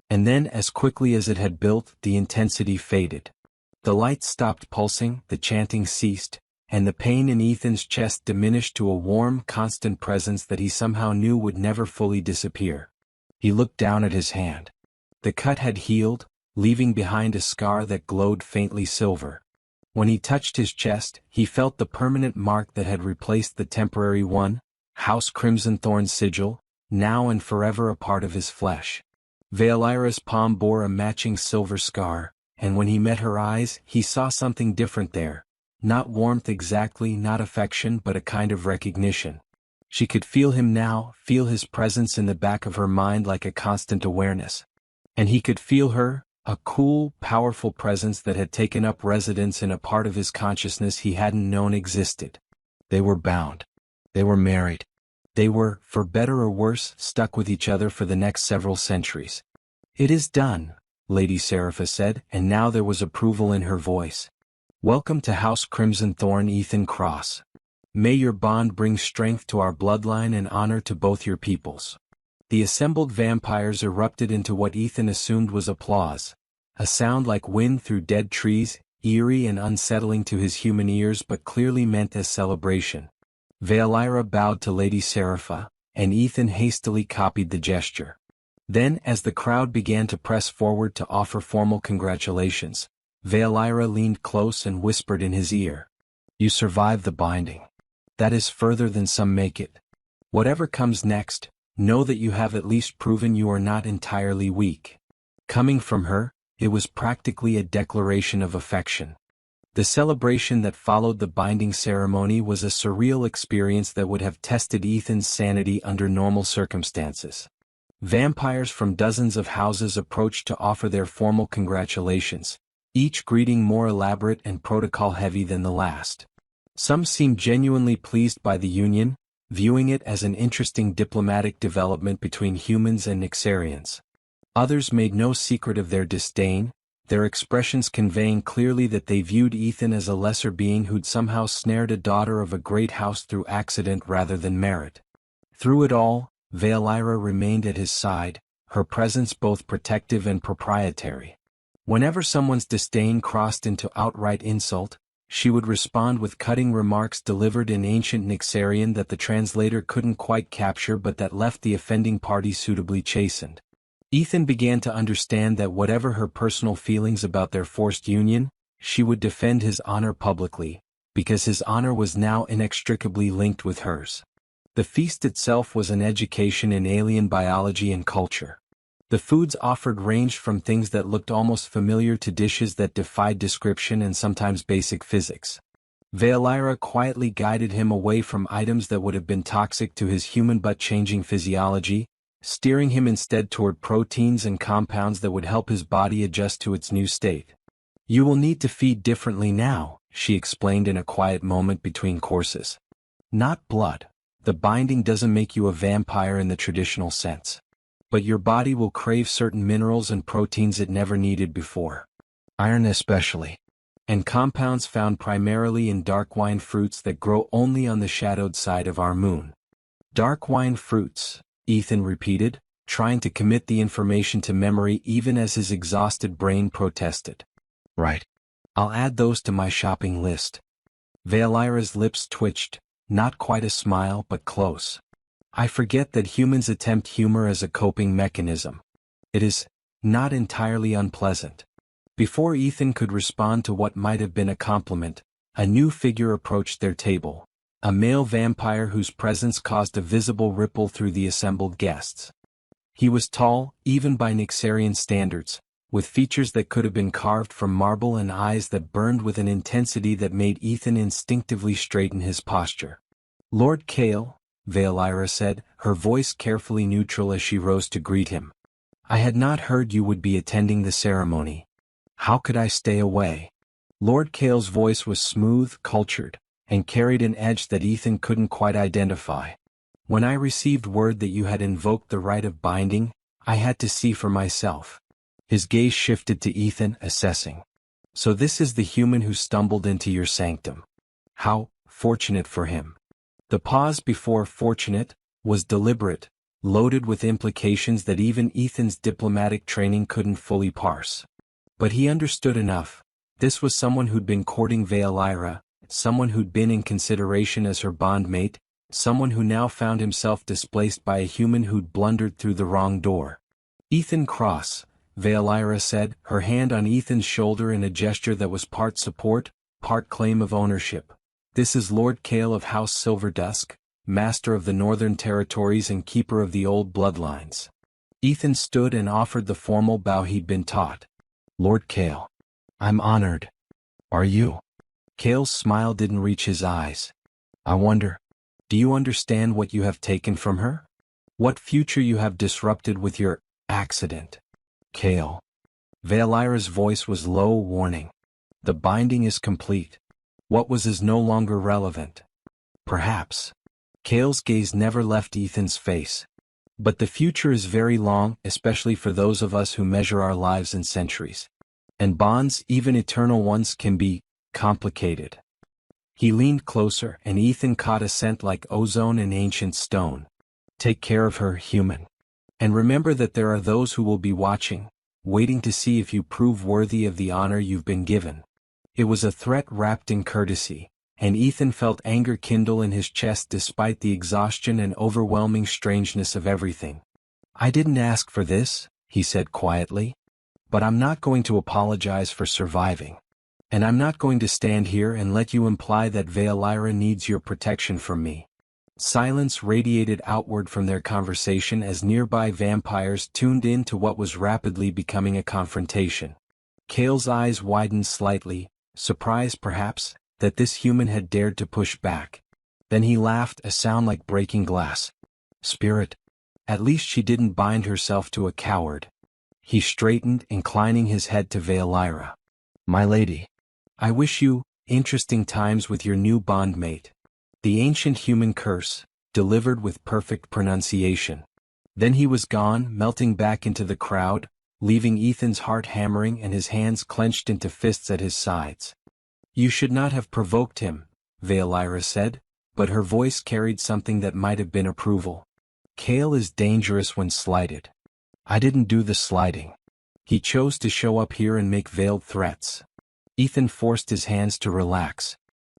And then, as quickly as it had built, the intensity faded. The light stopped pulsing, the chanting ceased, and the pain in Ethan's chest diminished to a warm, constant presence that he somehow knew would never fully disappear. He looked down at his hand. The cut had healed, leaving behind a scar that glowed faintly silver. When he touched his chest, he felt the permanent mark that had replaced the temporary one, House Crimson Thorn's sigil, now and forever a part of his flesh. Valeira's palm bore a matching silver scar, and when he met her eyes, he saw something different there. Not warmth exactly, not affection, but a kind of recognition. She could feel him now, feel his presence in the back of her mind like a constant awareness. And he could feel her, a cool, powerful presence that had taken up residence in a part of his consciousness he hadn't known existed. They were bound. They were married. They were, for better or worse, stuck with each other for the next several centuries. "It is done," Lady Serapha said, and now there was approval in her voice. "Welcome to House Crimson Thorn, Ethan Cross. May your bond bring strength to our bloodline and honor to both your peoples." The assembled vampires erupted into what Ethan assumed was applause, a sound like wind through dead trees, eerie and unsettling to his human ears but clearly meant as celebration. Valeira bowed to Lady Serapha, and Ethan hastily copied the gesture. Then, as the crowd began to press forward to offer formal congratulations, Valeira leaned close and whispered in his ear, "You survived the binding. That is further than some make it. Whatever comes next, know that you have at least proven you are not entirely weak." Coming from her, it was practically a declaration of affection. The celebration that followed the binding ceremony was a surreal experience that would have tested Ethan's sanity under normal circumstances. Vampires from dozens of houses approached to offer their formal congratulations, each greeting more elaborate and protocol-heavy than the last. Some seemed genuinely pleased by the union, viewing it as an interesting diplomatic development between humans and Nyxarians. Others made no secret of their disdain, their expressions conveying clearly that they viewed Ethan as a lesser being who'd somehow snared a daughter of a great house through accident rather than merit. Through it all, Valeira remained at his side, her presence both protective and proprietary. Whenever someone's disdain crossed into outright insult, she would respond with cutting remarks delivered in ancient Nyxarian that the translator couldn't quite capture but that left the offending party suitably chastened. Ethan began to understand that whatever her personal feelings about their forced union, she would defend his honor publicly, because his honor was now inextricably linked with hers. The feast itself was an education in alien biology and culture. The foods offered ranged from things that looked almost familiar to dishes that defied description and sometimes basic physics. Valeira quietly guided him away from items that would have been toxic to his human but changing physiology, steering him instead toward proteins and compounds that would help his body adjust to its new state. "You will need to feed differently now," she explained in a quiet moment between courses. "Not blood. The binding doesn't make you a vampire in the traditional sense. But your body will crave certain minerals and proteins it never needed before. Iron especially. And compounds found primarily in dark wine fruits that grow only on the shadowed side of our moon." "Dark wine fruits," Ethan repeated, trying to commit the information to memory even as his exhausted brain protested. "Right. I'll add those to my shopping list." Valeira's lips twitched, not quite a smile but close. "I forget that humans attempt humor as a coping mechanism. It is not entirely unpleasant." Before Ethan could respond to what might have been a compliment, a new figure approached their table, a male vampire whose presence caused a visible ripple through the assembled guests. He was tall, even by Nyxarian standards, with features that could have been carved from marble and eyes that burned with an intensity that made Ethan instinctively straighten his posture. "Lord Kale," Valira said, her voice carefully neutral as she rose to greet him. "I had not heard you would be attending the ceremony. How could I stay away?" Lord Kale's voice was smooth, cultured, and carried an edge that Ethan couldn't quite identify. "When I received word that you had invoked the rite of binding, I had to see for myself." His gaze shifted to Ethan, assessing. "So this is the human who stumbled into your sanctum. How fortunate for him." The pause before "fortunate" was deliberate, loaded with implications that even Ethan's diplomatic training couldn't fully parse. But he understood enough. This was someone who'd been courting Valira, someone who'd been in consideration as her bondmate, someone who now found himself displaced by a human who'd blundered through the wrong door. "Ethan Cross," Valira said, her hand on Ethan's shoulder in a gesture that was part support, part claim of ownership. "This is Lord Kale of House Silverdusk, master of the Northern Territories and keeper of the old bloodlines." Ethan stood and offered the formal bow he'd been taught. "Lord Kale. I'm honored. Are you?" Kale's smile didn't reach his eyes. "I wonder, do you understand what you have taken from her? What future you have disrupted with your accident?" "Kale." Valira's voice was low, warning. "The binding is complete. What was is no longer relevant." "Perhaps." Kale's gaze never left Ethan's face. "But the future is very long, especially for those of us who measure our lives in centuries. And bonds, even eternal ones, can be complicated." He leaned closer, and Ethan caught a scent like ozone and ancient stone. "Take care of her, human. And remember that there are those who will be watching, waiting to see if you prove worthy of the honor you've been given." It was a threat wrapped in courtesy, and Ethan felt anger kindle in his chest despite the exhaustion and overwhelming strangeness of everything. "I didn't ask for this," he said quietly. "But I'm not going to apologize for surviving. And I'm not going to stand here and let you imply that Valira needs your protection from me." Silence radiated outward from their conversation as nearby vampires tuned in to what was rapidly becoming a confrontation. Kale's eyes widened slightly, surprised perhaps, that this human had dared to push back. Then he laughed, a sound like breaking glass. "Spirit. At least she didn't bind herself to a coward." He straightened, inclining his head to Valira. "My lady. I wish you interesting times with your new bondmate." The ancient human curse, delivered with perfect pronunciation. Then he was gone, melting back into the crowd, leaving Ethan's heart hammering and his hands clenched into fists at his sides. "You should not have provoked him," Valira said, but her voice carried something that might have been approval. "Kale is dangerous when slighted." "I didn't do the slighting. He chose to show up here and make veiled threats." Ethan forced his hands to relax.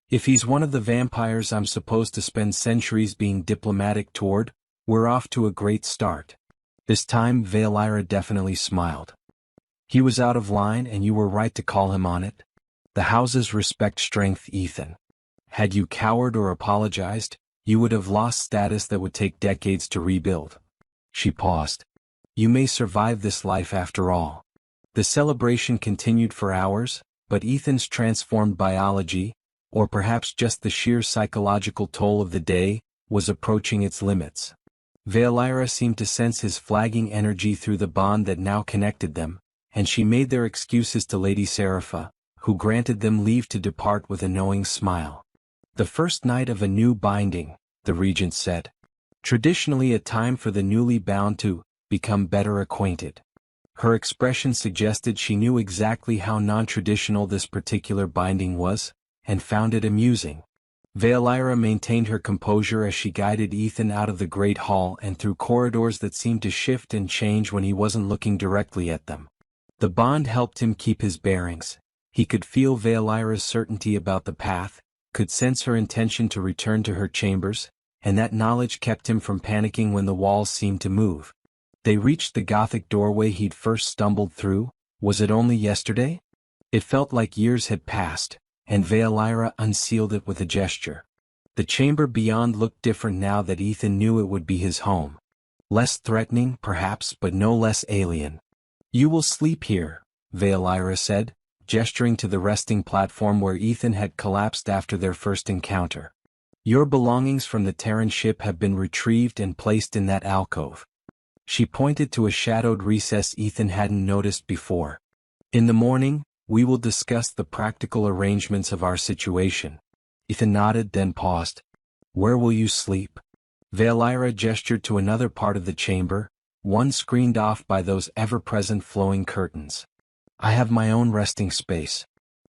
"If he's one of the vampires I'm supposed to spend centuries being diplomatic toward, we're off to a great start." This time Valira definitely smiled. "He was out of line and you were right to call him on it. The houses respect strength, Ethan. Had you cowered or apologized, you would have lost status that would take decades to rebuild." She paused. "You may survive this life after all." The celebration continued for hours, but Ethan's transformed biology, or perhaps just the sheer psychological toll of the day, was approaching its limits. Valira seemed to sense his flagging energy through the bond that now connected them, and she made their excuses to Lady Serapha, who granted them leave to depart with a knowing smile. "The first night of a new binding," the regent said. "Traditionally a time for the newly bound to become better acquainted." Her expression suggested she knew exactly how non-traditional this particular binding was, and found it amusing. Valira maintained her composure as she guided Ethan out of the great hall and through corridors that seemed to shift and change when he wasn't looking directly at them. The bond helped him keep his bearings. He could feel Valira's certainty about the path, could sense her intention to return to her chambers, and that knowledge kept him from panicking when the walls seemed to move. They reached the Gothic doorway he'd first stumbled through. Was it only yesterday? It felt like years had passed, and Valira unsealed it with a gesture. The chamber beyond looked different now that Ethan knew it would be his home. Less threatening, perhaps, but no less alien. You will sleep here, Valira said, gesturing to the resting platform where Ethan had collapsed after their first encounter. Your belongings from the Terran ship have been retrieved and placed in that alcove. She pointed to a shadowed recess Ethan hadn't noticed before. In the morning, we will discuss the practical arrangements of our situation. Ethan nodded, then paused. Where will you sleep? Valira gestured to another part of the chamber, one screened off by those ever-present flowing curtains. I have my own resting space.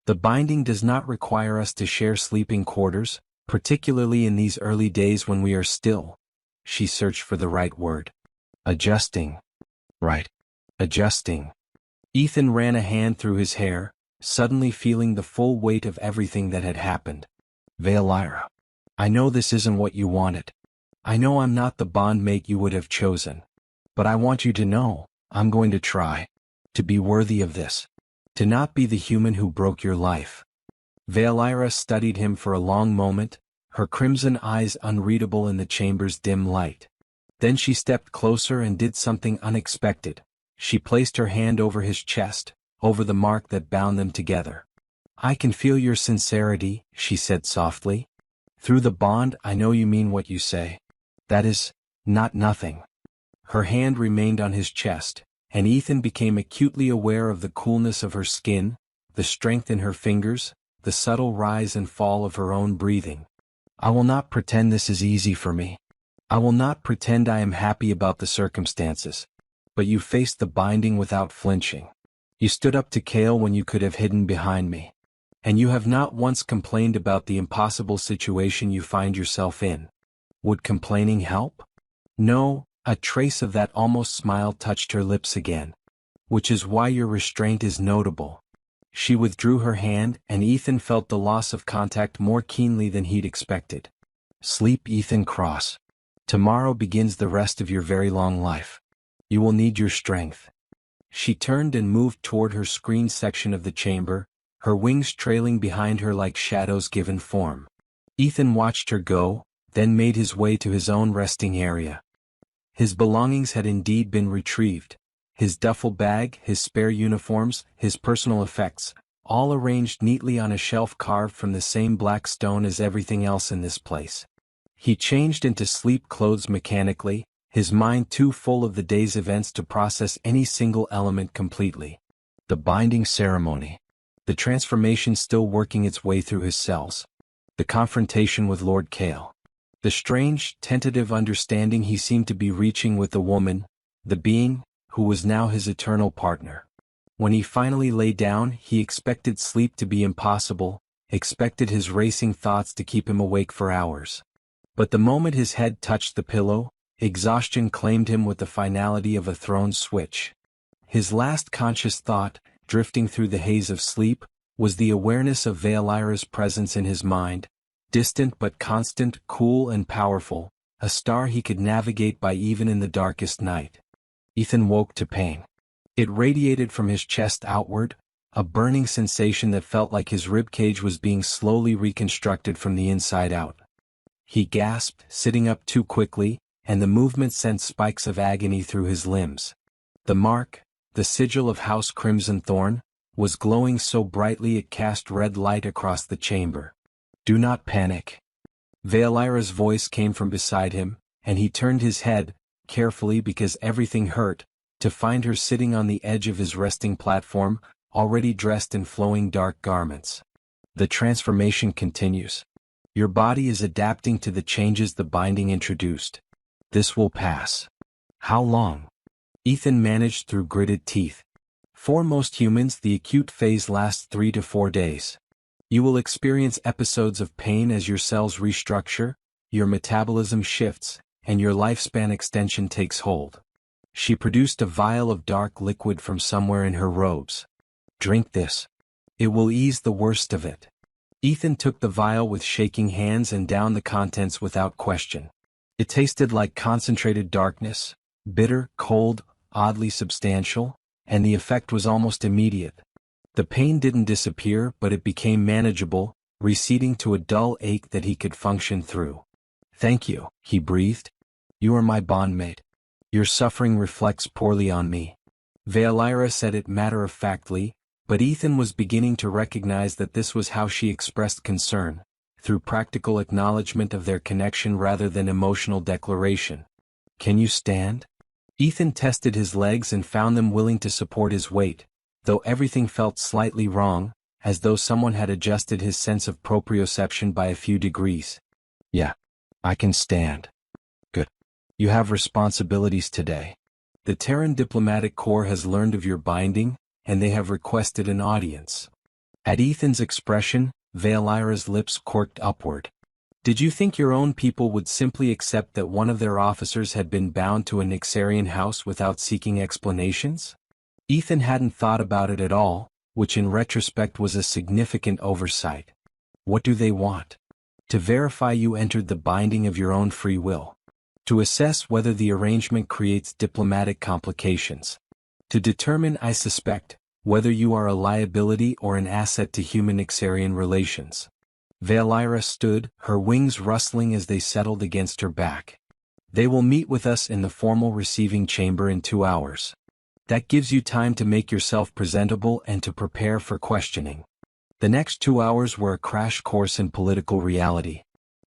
The binding does not require us to share sleeping quarters, particularly in these early days when we are still. She searched for the right word. Adjusting. Right. Adjusting. Ethan ran a hand through his hair, suddenly feeling the full weight of everything that had happened. Valira. I know this isn't what you wanted. I know I'm not the bondmate you would have chosen. But I want you to know, I'm going to try. To be worthy of this. To not be the human who broke your life. Valira studied him for a long moment, her crimson eyes unreadable in the chamber's dim light. Then she stepped closer and did something unexpected. She placed her hand over his chest, over the mark that bound them together. I can feel your sincerity, she said softly. Through the bond, I know you mean what you say. That is, not nothing. Her hand remained on his chest, and Ethan became acutely aware of the coolness of her skin, the strength in her fingers, the subtle rise and fall of her own breathing. I will not pretend this is easy for me. I will not pretend I am happy about the circumstances. But you faced the binding without flinching. You stood up to Kale when you could have hidden behind me. And you have not once complained about the impossible situation you find yourself in. Would complaining help? No, a trace of that almost smile touched her lips again. Which is why your restraint is notable. She withdrew her hand, and Ethan felt the loss of contact more keenly than he'd expected. Sleep, Ethan Cross. Tomorrow begins the rest of your very long life. You will need your strength. She turned and moved toward her screened section of the chamber, her wings trailing behind her like shadows given form. Ethan watched her go, then made his way to his own resting area. His belongings had indeed been retrieved. His duffel bag, his spare uniforms, his personal effects, all arranged neatly on a shelf carved from the same black stone as everything else in this place. He changed into sleep clothes mechanically, his mind too full of the day's events to process any single element completely. The binding ceremony. The transformation still working its way through his cells. The confrontation with Lord Kale. The strange, tentative understanding he seemed to be reaching with the woman, the being, who was now his eternal partner. When he finally lay down, he expected sleep to be impossible, expected his racing thoughts to keep him awake for hours. But the moment his head touched the pillow, exhaustion claimed him with the finality of a thrown switch. His last conscious thought, drifting through the haze of sleep, was the awareness of Valira's presence in his mind, distant but constant, cool and powerful, a star he could navigate by even in the darkest night. Ethan woke to pain. It radiated from his chest outward, a burning sensation that felt like his ribcage was being slowly reconstructed from the inside out. He gasped, sitting up too quickly, and the movement sent spikes of agony through his limbs. The mark, the sigil of House Crimson Thorn, was glowing so brightly it cast red light across the chamber. Do not panic. Valira's voice came from beside him, and he turned his head, carefully because everything hurt, to find her sitting on the edge of his resting platform, already dressed in flowing dark garments. The transformation continues. Your body is adapting to the changes the binding introduced. This will pass. How long? Ethan managed through gritted teeth. For most humans, the acute phase lasts 3 to 4 days. You will experience episodes of pain as your cells restructure, your metabolism shifts, and your lifespan extension takes hold. She produced a vial of dark liquid from somewhere in her robes. Drink this. It will ease the worst of it. Ethan took the vial with shaking hands and downed the contents without question. It tasted like concentrated darkness, bitter, cold, oddly substantial, and the effect was almost immediate. The pain didn't disappear, but it became manageable, receding to a dull ache that he could function through. Thank you, he breathed. You are my bondmate. Your suffering reflects poorly on me. Veilira said it matter-of-factly, but Ethan was beginning to recognize that this was how she expressed concern, through practical acknowledgement of their connection rather than emotional declaration. "Can you stand?" Ethan tested his legs and found them willing to support his weight, though everything felt slightly wrong, as though someone had adjusted his sense of proprioception by a few degrees. "Yeah, I can stand." "Good. You have responsibilities today. The Terran Diplomatic Corps has learned of your binding, and they have requested an audience." At Ethan's expression, Veilira's lips quirked upward. "Did you think your own people would simply accept that one of their officers had been bound to a Nixarian house without seeking explanations?" Ethan hadn't thought about it at all, which in retrospect was a significant oversight. "What do they want?" "To verify you entered the binding of your own free will. To assess whether the arrangement creates diplomatic complications. To determine, I suspect, whether you are a liability or an asset to human Nixarian relations." Veilira stood, her wings rustling as they settled against her back. "They will meet with us in the formal receiving chamber in 2 hours. That gives you time to make yourself presentable and to prepare for questioning." The next 2 hours were a crash course in political reality.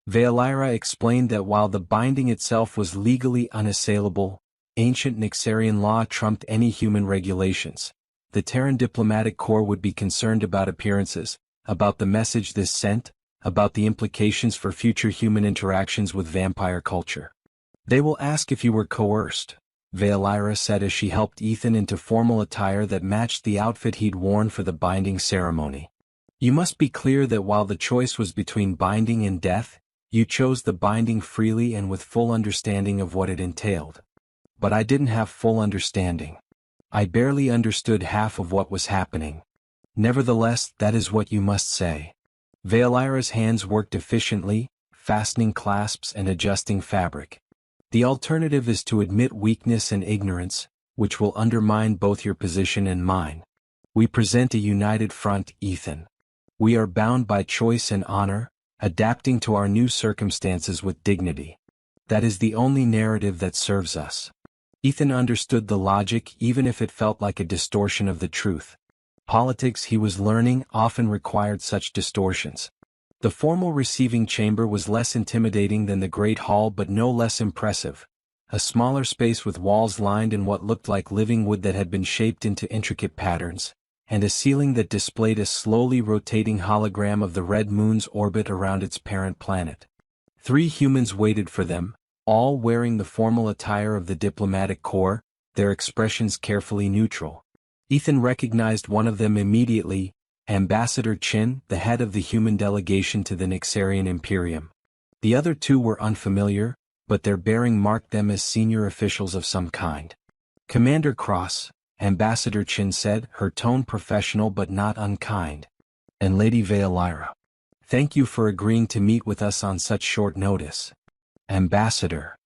Veilira explained that while the binding itself was legally unassailable, ancient Nixarian law trumped any human regulations. The Terran Diplomatic Corps would be concerned about appearances, about the message this sent, about the implications for future human interactions with vampire culture. "They will ask if you were coerced," Veilira said as she helped Ethan into formal attire that matched the outfit he'd worn for the binding ceremony. "You must be clear that while the choice was between binding and death, you chose the binding freely and with full understanding of what it entailed." "But I didn't have full understanding. I barely understood half of what was happening." "Nevertheless, that is what you must say." Veilira's hands worked efficiently, fastening clasps and adjusting fabric. "The alternative is to admit weakness and ignorance, which will undermine both your position and mine. We present a united front, Ethan. We are bound by choice and honor, adapting to our new circumstances with dignity. That is the only narrative that serves us." Ethan understood the logic even if it felt like a distortion of the truth. Politics, he was learning, often required such distortions. The formal receiving chamber was less intimidating than the Great Hall but no less impressive. A smaller space with walls lined in what looked like living wood that had been shaped into intricate patterns, and a ceiling that displayed a slowly rotating hologram of the red moon's orbit around its parent planet. 3 humans waited for them, all wearing the formal attire of the Diplomatic Corps, their expressions carefully neutral. Ethan recognized one of them immediately, Ambassador Chin, the head of the human delegation to the Nixarian Imperium. The other 2 were unfamiliar, but their bearing marked them as senior officials of some kind. "Commander Cross," Ambassador Chin said, her tone professional but not unkind. "And Lady Veilira. Thank you for agreeing to meet with us on such short notice." "Ambassador."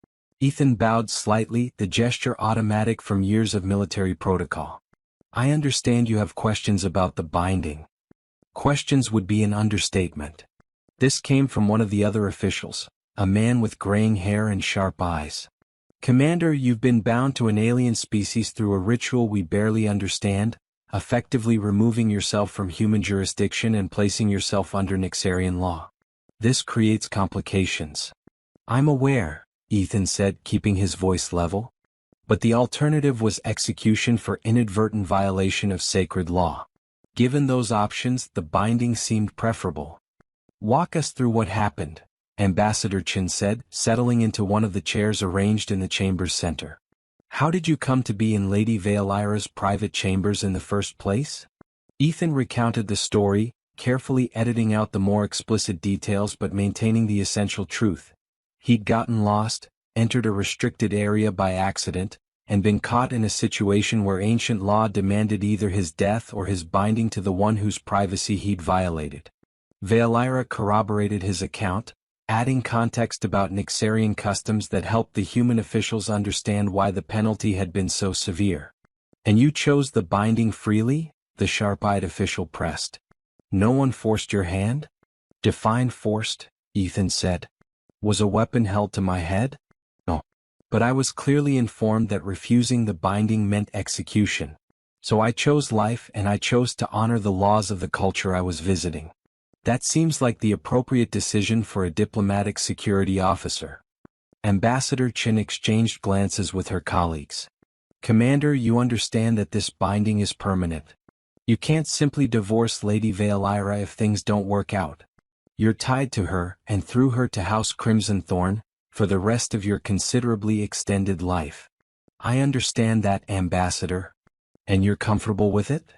Ethan bowed slightly, the gesture automatic from years of military protocol. "I understand you have questions about the binding." Questions would be an understatement. This came from one of the other officials, a man with graying hair and sharp eyes. "Commander, you've been bound to an alien species through a ritual we barely understand, effectively removing yourself from human jurisdiction and placing yourself under Nixarian law. This creates complications." "I'm aware," Ethan said, keeping his voice level. "But the alternative was execution for inadvertent violation of sacred law. Given those options, the binding seemed preferable." "Walk us through what happened," Ambassador Chin said, settling into one of the chairs arranged in the chamber's center. "How did you come to be in Lady Veilira's private chambers in the first place?" Ethan recounted the story, carefully editing out the more explicit details but maintaining the essential truth. He'd gotten lost, entered a restricted area by accident, and been caught in a situation where ancient law demanded either his death or his binding to the one whose privacy he'd violated. Veilira corroborated his account, adding context about Nixarian customs that helped the human officials understand why the penalty had been so severe. "And you chose the binding freely?" the sharp-eyed official pressed. "No one forced your hand?" "Define forced," Ethan said. "Was a weapon held to my head?" "No. But I was clearly informed that refusing the binding meant execution." So I chose life and I chose to honor the laws of the culture I was visiting. That seems like the appropriate decision for a diplomatic security officer. Ambassador Chin exchanged glances with her colleagues. Commander, you understand that this binding is permanent. You can't simply divorce Lady Valeira if things don't work out. You're tied to her, and through her to House Crimson Thorn, for the rest of your considerably extended life. I understand that, Ambassador. And you're comfortable with it?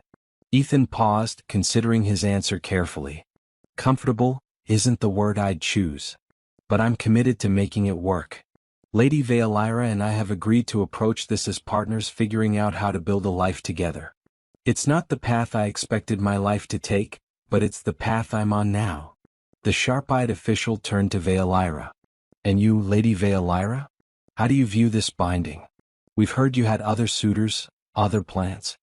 Ethan paused, considering his answer carefully. Comfortable isn't the word I'd choose. But I'm committed to making it work. Lady Valeira and I have agreed to approach this as partners, figuring out how to build a life together. It's not the path I expected my life to take, but it's the path I'm on now. The sharp-eyed official turned to Valeira. And you, Lady Valeira? How do you view this binding? We've heard you had other suitors, other plans.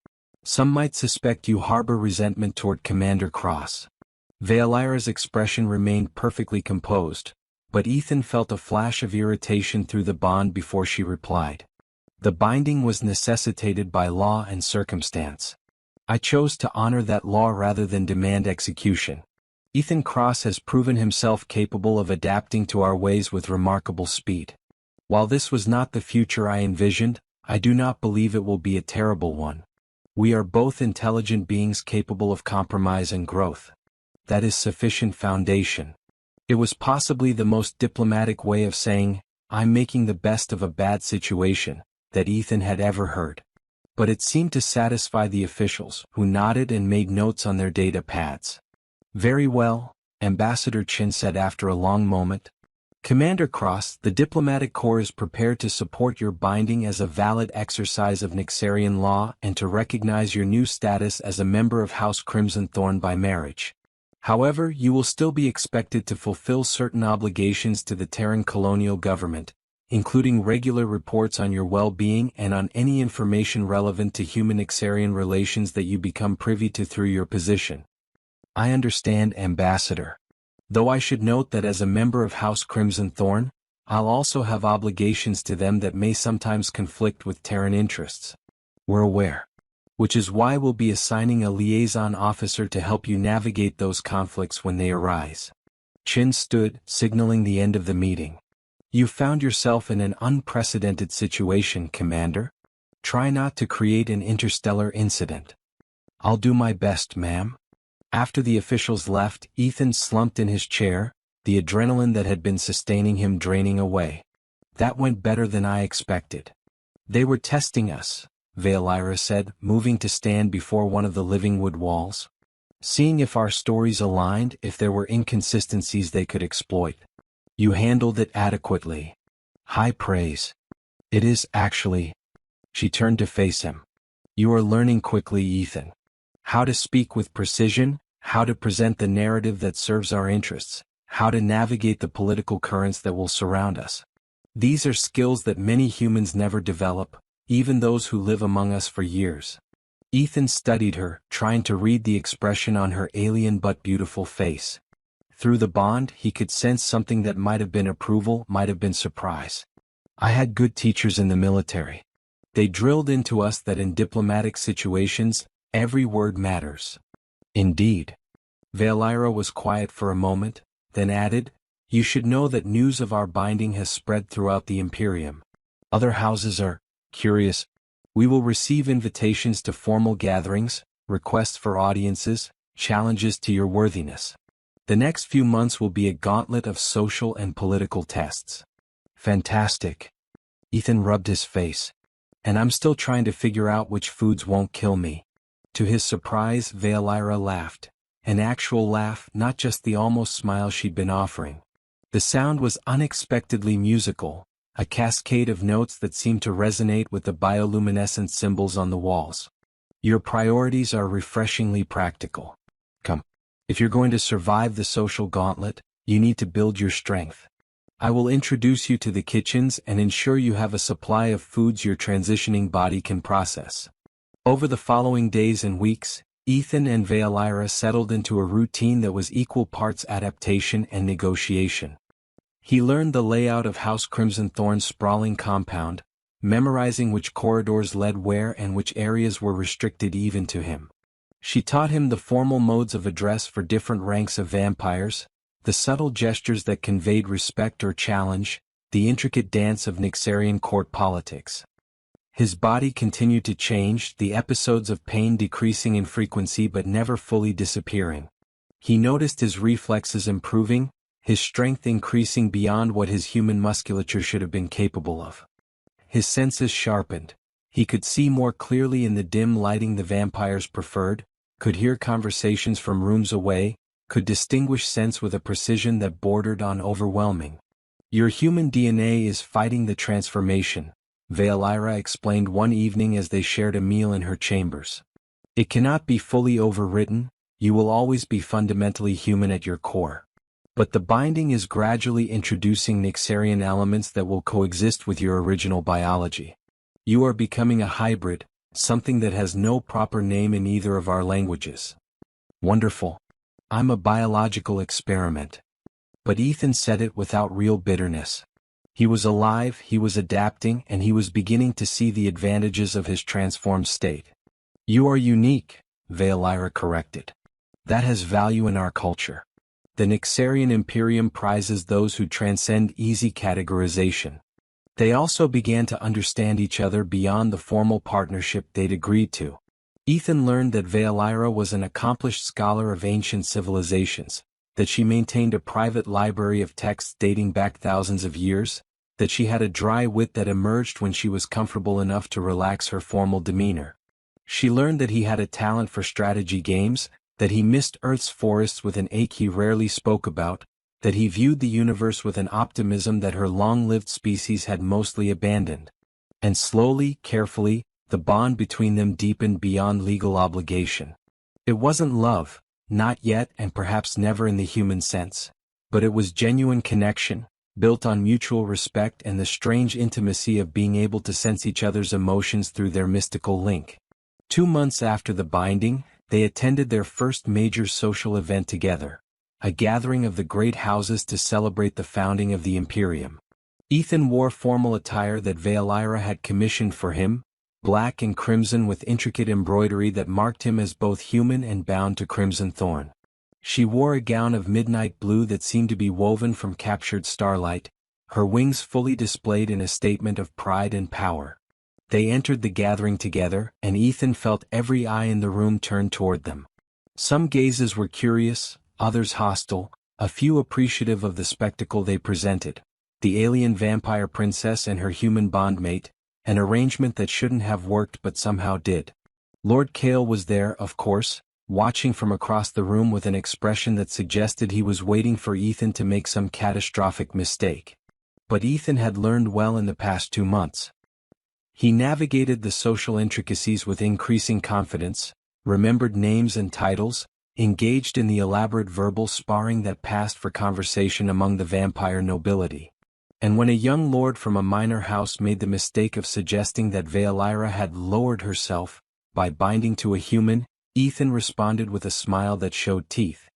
Some might suspect you harbor resentment toward Commander Cross. Valeira's expression remained perfectly composed, but Ethan felt a flash of irritation through the bond before she replied. The binding was necessitated by law and circumstance. I chose to honor that law rather than demand execution. Ethan Cross has proven himself capable of adapting to our ways with remarkable speed. While this was not the future I envisioned, I do not believe it will be a terrible one. We are both intelligent beings capable of compromise and growth. That is sufficient foundation. It was possibly the most diplomatic way of saying, I'm making the best of a bad situation, that Ethan had ever heard. But it seemed to satisfy the officials, who nodded and made notes on their data pads. Very well, Ambassador Chin said after a long moment. Commander Cross, the diplomatic corps is prepared to support your binding as a valid exercise of Nixarian law and to recognize your new status as a member of House Crimson Thorn by marriage. However, you will still be expected to fulfill certain obligations to the Terran colonial government, including regular reports on your well-being and on any information relevant to human-Nixarian relations that you become privy to through your position. I understand, Ambassador. Though I should note that as a member of House Crimson Thorn, I'll also have obligations to them that may sometimes conflict with Terran interests. We're aware. Which is why we'll be assigning a liaison officer to help you navigate those conflicts when they arise. Chin stood, signaling the end of the meeting. You found yourself in an unprecedented situation, Commander. Try not to create an interstellar incident. I'll do my best, ma'am. After the officials left, Ethan slumped in his chair, the adrenaline that had been sustaining him draining away. That went better than I expected. They were testing us, Valeira said, moving to stand before one of the living wood walls. Seeing if our stories aligned, if there were inconsistencies they could exploit. You handled it adequately. High praise. It is, actually. She turned to face him. You are learning quickly, Ethan. How to speak with precision, how to present the narrative that serves our interests, how to navigate the political currents that will surround us. These are skills that many humans never develop, even those who live among us for years. Ethan studied her, trying to read the expression on her alien but beautiful face. Through the bond, he could sense something that might have been approval, might have been surprise. I had good teachers in the military. They drilled into us that in diplomatic situations, every word matters. Indeed. Valeira was quiet for a moment, then added, You should know that news of our binding has spread throughout the Imperium. Other houses are curious. We will receive invitations to formal gatherings, requests for audiences, challenges to your worthiness. The next few months will be a gauntlet of social and political tests. Fantastic. Ethan rubbed his face. And I'm still trying to figure out which foods won't kill me. To his surprise, Valeira laughed. An actual laugh, not just the almost smile she'd been offering. The sound was unexpectedly musical, a cascade of notes that seemed to resonate with the bioluminescent symbols on the walls. Your priorities are refreshingly practical. Come. If you're going to survive the social gauntlet, you need to build your strength. I will introduce you to the kitchens and ensure you have a supply of foods your transitioning body can process. Over the following days and weeks, Ethan and Valeira settled into a routine that was equal parts adaptation and negotiation. He learned the layout of House Crimson Thorn's sprawling compound, memorizing which corridors led where and which areas were restricted even to him. She taught him the formal modes of address for different ranks of vampires, the subtle gestures that conveyed respect or challenge, the intricate dance of Nyxarian court politics. His body continued to change, the episodes of pain decreasing in frequency but never fully disappearing. He noticed his reflexes improving, his strength increasing beyond what his human musculature should have been capable of. His senses sharpened. He could see more clearly in the dim lighting the vampires preferred, could hear conversations from rooms away, could distinguish scents with a precision that bordered on overwhelming. "Your human DNA is fighting the transformation," Valyra explained one evening as they shared a meal in her chambers. "It cannot be fully overwritten, you will always be fundamentally human at your core. But the binding is gradually introducing Nyxarian elements that will coexist with your original biology. You are becoming a hybrid, something that has no proper name in either of our languages." "Wonderful. I'm a biological experiment." But Ethan said it without real bitterness. He was alive, he was adapting, and he was beginning to see the advantages of his transformed state. "You are unique," Valyra corrected. "That has value in our culture. The Nyxarian Imperium prizes those who transcend easy categorization." They also began to understand each other beyond the formal partnership they'd agreed to. Ethan learned that Valyra was an accomplished scholar of ancient civilizations, that she maintained a private library of texts dating back thousands of years, that she had a dry wit that emerged when she was comfortable enough to relax her formal demeanor. She learned that he had a talent for strategy games, that he missed Earth's forests with an ache he rarely spoke about, that he viewed the universe with an optimism that her long-lived species had mostly abandoned. And slowly, carefully, the bond between them deepened beyond legal obligation. It wasn't love, not yet and perhaps never in the human sense, but it was genuine connection, built on mutual respect and the strange intimacy of being able to sense each other's emotions through their mystical link. 2 months after the binding, they attended their first major social event together, a gathering of the great houses to celebrate the founding of the Imperium. Ethan wore formal attire that Valyra had commissioned for him, black and crimson with intricate embroidery that marked him as both human and bound to crimson thorn. She wore a gown of midnight blue that seemed to be woven from captured starlight, her wings fully displayed in a statement of pride and power. They entered the gathering together, and Ethan felt every eye in the room turn toward them. Some gazes were curious, others hostile, a few appreciative of the spectacle they presented. The alien vampire princess and her human bondmate, an arrangement that shouldn't have worked but somehow did. Lord Kale was there, of course, watching from across the room with an expression that suggested he was waiting for Ethan to make some catastrophic mistake. But Ethan had learned well in the past 2 months. He navigated the social intricacies with increasing confidence, remembered names and titles, engaged in the elaborate verbal sparring that passed for conversation among the vampire nobility. And when a young lord from a minor house made the mistake of suggesting that Valyra had lowered herself by binding to a human, Ethan responded with a smile that showed teeth.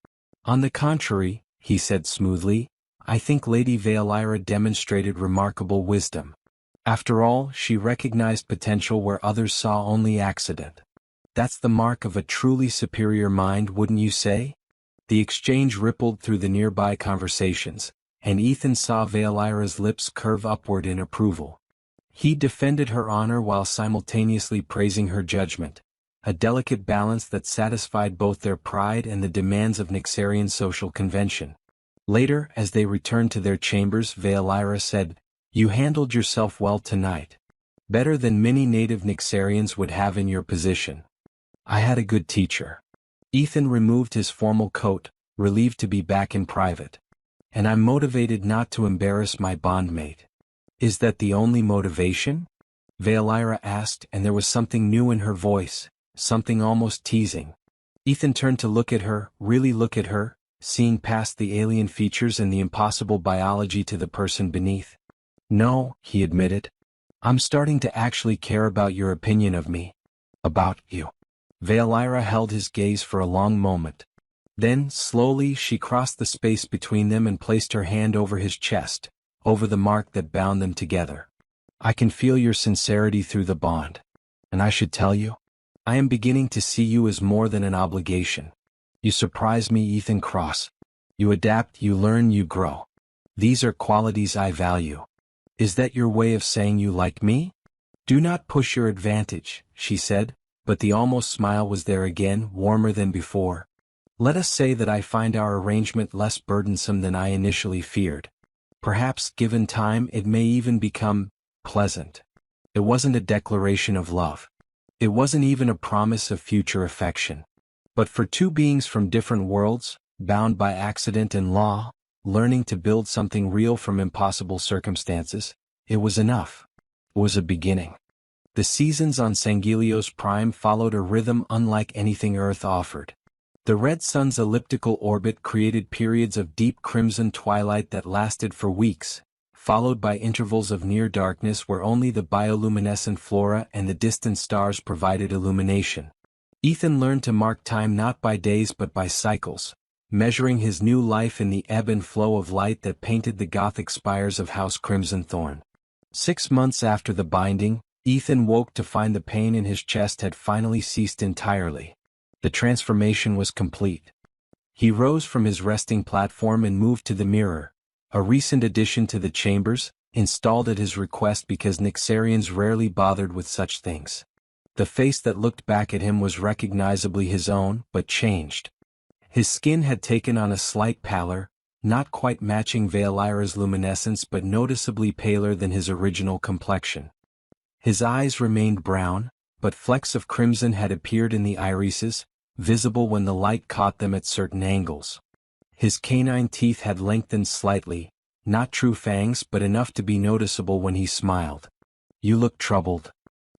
"On the contrary," he said smoothly, "I think Lady Valyra demonstrated remarkable wisdom. After all, she recognized potential where others saw only accident. That's the mark of a truly superior mind, wouldn't you say?" The exchange rippled through the nearby conversations, and Ethan saw Valyra's lips curve upward in approval. He defended her honor while simultaneously praising her judgment, a delicate balance that satisfied both their pride and the demands of Nyxarian social convention. Later, as they returned to their chambers, Valyra said, "You handled yourself well tonight. Better than many native Nyxarians would have in your position. I had a good teacher." Ethan removed his formal coat, relieved to be back in private. "And I'm motivated not to embarrass my bondmate." "Is that the only motivation?" Valyra asked, and there was something new in her voice, something almost teasing. Ethan turned to look at her, really look at her, seeing past the alien features and the impossible biology to the person beneath. "No," he admitted. "I'm starting to actually care about your opinion of me. About you." Valyra held his gaze for a long moment. Then, slowly, she crossed the space between them and placed her hand over his chest, over the mark that bound them together. I can feel your sincerity through the bond. And I should tell you, I am beginning to see you as more than an obligation. You surprise me, Ethan Cross. You adapt, you learn, you grow. These are qualities I value. Is that your way of saying you like me? Do not push your advantage, she said, but the almost smile was there again, warmer than before. Let us say that I find our arrangement less burdensome than I initially feared. Perhaps, given time, it may even become pleasant. It wasn't a declaration of love. It wasn't even a promise of future affection. But for two beings from different worlds, bound by accident and law, learning to build something real from impossible circumstances, it was enough. It was a beginning. The seasons on Sangelios Prime followed a rhythm unlike anything Earth offered. The red sun's elliptical orbit created periods of deep crimson twilight that lasted for weeks, followed by intervals of near darkness where only the bioluminescent flora and the distant stars provided illumination. Ethan learned to mark time not by days but by cycles, measuring his new life in the ebb and flow of light that painted the Gothic spires of House Crimson Thorn. 6 months after the binding, Ethan woke to find the pain in his chest had finally ceased entirely. The transformation was complete. He rose from his resting platform and moved to the mirror, a recent addition to the chambers, installed at his request because Nixarians rarely bothered with such things. The face that looked back at him was recognizably his own, but changed. His skin had taken on a slight pallor, not quite matching Veilira's luminescence but noticeably paler than his original complexion. His eyes remained brown, but flecks of crimson had appeared in the irises, visible when the light caught them at certain angles. His canine teeth had lengthened slightly, not true fangs but enough to be noticeable when he smiled. "You look troubled."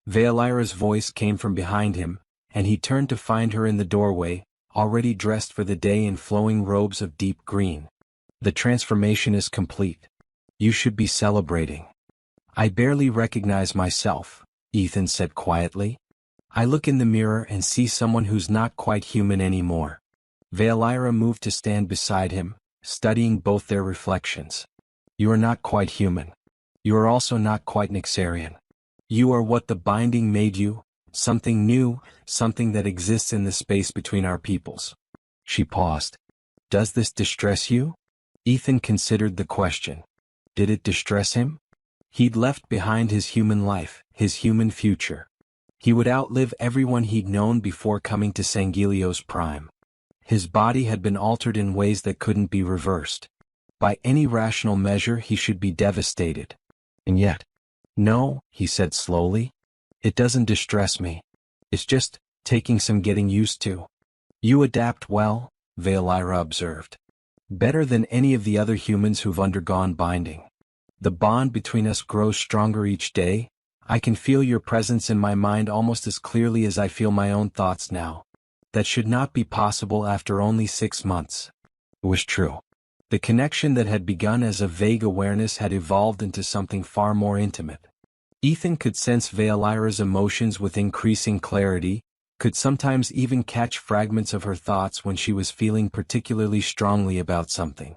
Veilira's voice came from behind him, and he turned to find her in the doorway, already dressed for the day in flowing robes of deep green. "The transformation is complete. You should be celebrating." "I barely recognize myself," Ethan said quietly. "I look in the mirror and see someone who's not quite human anymore." Veilira moved to stand beside him, studying both their reflections. "You are not quite human. You are also not quite Nixarian. You are what the binding made you, something new, something that exists in the space between our peoples." She paused. "Does this distress you?" Ethan considered the question. Did it distress him? He'd left behind his human life, his human future. He would outlive everyone he'd known before coming to Sangelios Prime. His body had been altered in ways that couldn't be reversed. By any rational measure he should be devastated. And yet, "No," he said slowly. "It doesn't distress me. It's just taking some getting used to." "You adapt well," Veilira observed. "Better than any of the other humans who've undergone binding. The bond between us grows stronger each day. I can feel your presence in my mind almost as clearly as I feel my own thoughts now. That should not be possible after only 6 months." It was true. The connection that had begun as a vague awareness had evolved into something far more intimate. Ethan could sense Veilira's emotions with increasing clarity, could sometimes even catch fragments of her thoughts when she was feeling particularly strongly about something.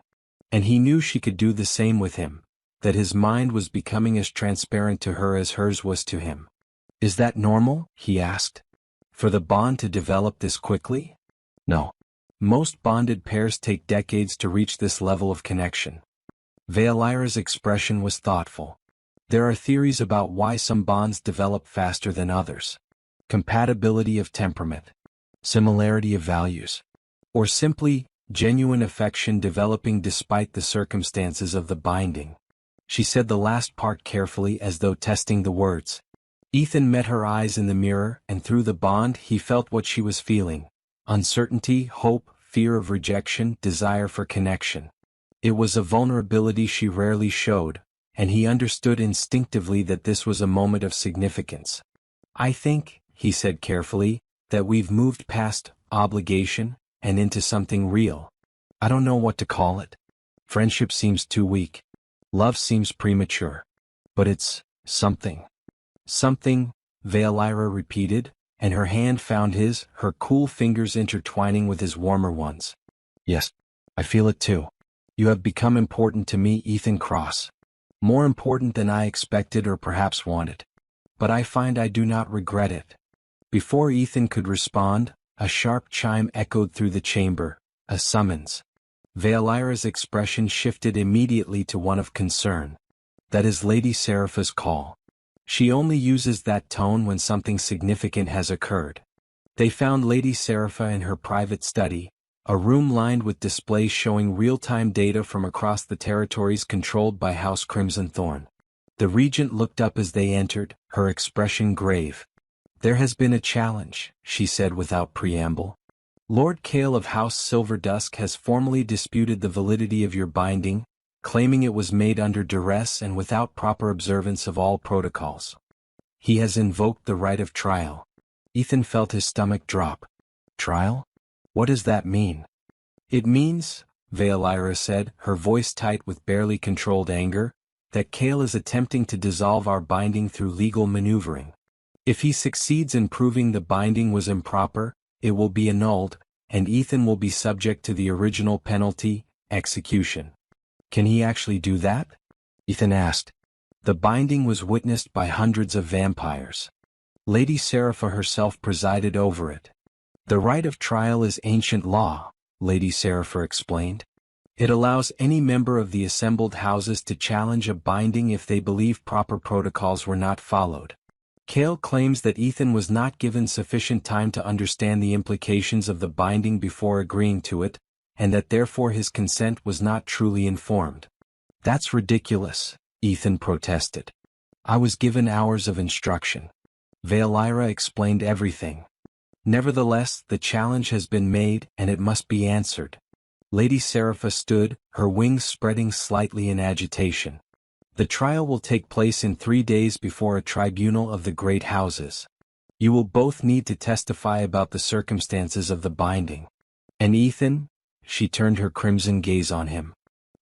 And he knew she could do the same with him, that his mind was becoming as transparent to her as hers was to him. "Is that normal?" he asked. "For the bond to develop this quickly?" "No. Most bonded pairs take decades to reach this level of connection." Veilira's expression was thoughtful. "There are theories about why some bonds develop faster than others. Compatibility of temperament, similarity of values, or simply genuine affection developing despite the circumstances of the binding." She said the last part carefully as though testing the words. Ethan met her eyes in the mirror, and through the bond he felt what she was feeling: uncertainty, hope, fear of rejection, desire for connection. It was a vulnerability she rarely showed, and he understood instinctively that this was a moment of significance. "I think," he said carefully, "that we've moved past obligation and into something real. I don't know what to call it. Friendship seems too weak. Love seems premature. But it's something." "Something," Veilira repeated, and her hand found his, her cool fingers intertwining with his warmer ones. "Yes, I feel it too. You have become important to me, Ethan Cross. More important than I expected or perhaps wanted. But I find I do not regret it. Before Ethan could respond, a sharp chime echoed through the chamber, a summons. Valira's expression shifted immediately to one of concern. That is Lady Serapha's call. She only uses that tone when something significant has occurred. They found Lady Serapha in her private study, a room lined with displays showing real-time data from across the territories controlled by House Crimson Thorn. The regent looked up as they entered, her expression grave. There has been a challenge, she said without preamble. Lord Kale of House Silverdusk has formally disputed the validity of your binding, claiming it was made under duress and without proper observance of all protocols. He has invoked the right of trial. Ethan felt his stomach drop. Trial? What does that mean? It means, Valira said, her voice tight with barely controlled anger, that Kale is attempting to dissolve our binding through legal maneuvering. If he succeeds in proving the binding was improper, it will be annulled, and Ethan will be subject to the original penalty, execution. Can he actually do that? Ethan asked. The binding was witnessed by hundreds of vampires. Lady Serapha herself presided over it. The right of trial is ancient law, Lady Serapha explained. It allows any member of the assembled houses to challenge a binding if they believe proper protocols were not followed. Kale claims that Ethan was not given sufficient time to understand the implications of the binding before agreeing to it, and that therefore his consent was not truly informed. That's ridiculous, Ethan protested. I was given hours of instruction. Valira explained everything. Nevertheless, the challenge has been made and it must be answered. Lady Serapha stood, her wings spreading slightly in agitation. The trial will take place in 3 days before a tribunal of the great houses. You will both need to testify about the circumstances of the binding. And Ethan, she turned her crimson gaze on him.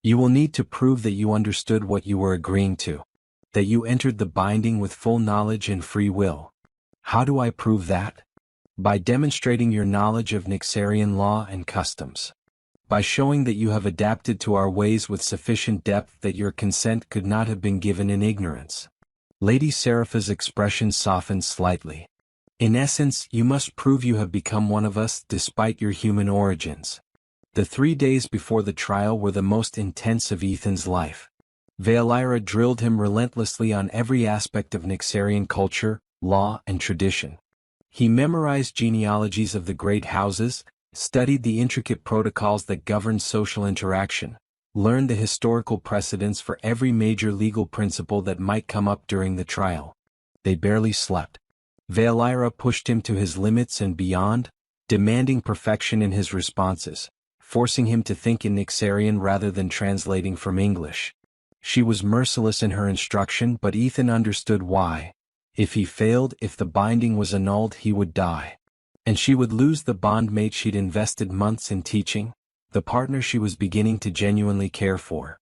You will need to prove that you understood what you were agreeing to. That you entered the binding with full knowledge and free will. How do I prove that? By demonstrating your knowledge of Nyxarian law and customs. By showing that you have adapted to our ways with sufficient depth that your consent could not have been given in ignorance. Lady Serapha's expression softened slightly. In essence, you must prove you have become one of us despite your human origins. The 3 days before the trial were the most intense of Ethan's life. Valira drilled him relentlessly on every aspect of Nyxarian culture, law, and tradition. He memorized genealogies of the great houses, studied the intricate protocols that govern social interaction, learned the historical precedents for every major legal principle that might come up during the trial. They barely slept. Valira pushed him to his limits and beyond, demanding perfection in his responses, forcing him to think in Nyxarian rather than translating from English. She was merciless in her instruction, but Ethan understood why. If he failed, if the binding was annulled, he would die. And she would lose the bondmate she'd invested months in teaching, the partner she was beginning to genuinely care for.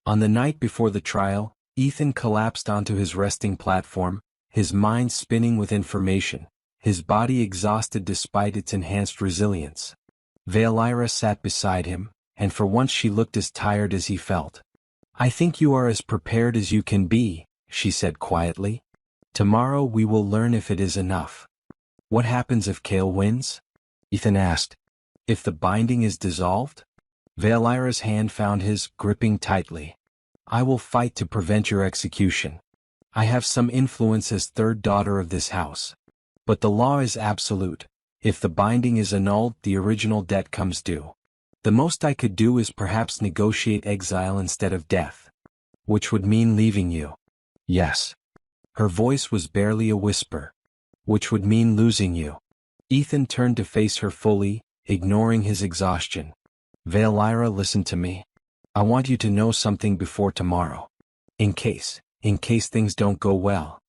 On the night before the trial, Ethan collapsed onto his resting platform, his mind spinning with information, his body exhausted despite its enhanced resilience. Valira sat beside him, and for once she looked as tired as he felt. I think you are as prepared as you can be, she said quietly. Tomorrow we will learn if it is enough. What happens if Kale wins? Ethan asked. If the binding is dissolved? Valira's hand found his, gripping tightly. I will fight to prevent your execution. I have some influence as third daughter of this house. But the law is absolute. If the binding is annulled, the original debt comes due. The most I could do is perhaps negotiate exile instead of death. Which would mean leaving you. Yes. Her voice was barely a whisper. Which would mean losing you. Ethan turned to face her fully, ignoring his exhaustion. Valira, listen to me. I want you to know something before tomorrow. In case things don't go well.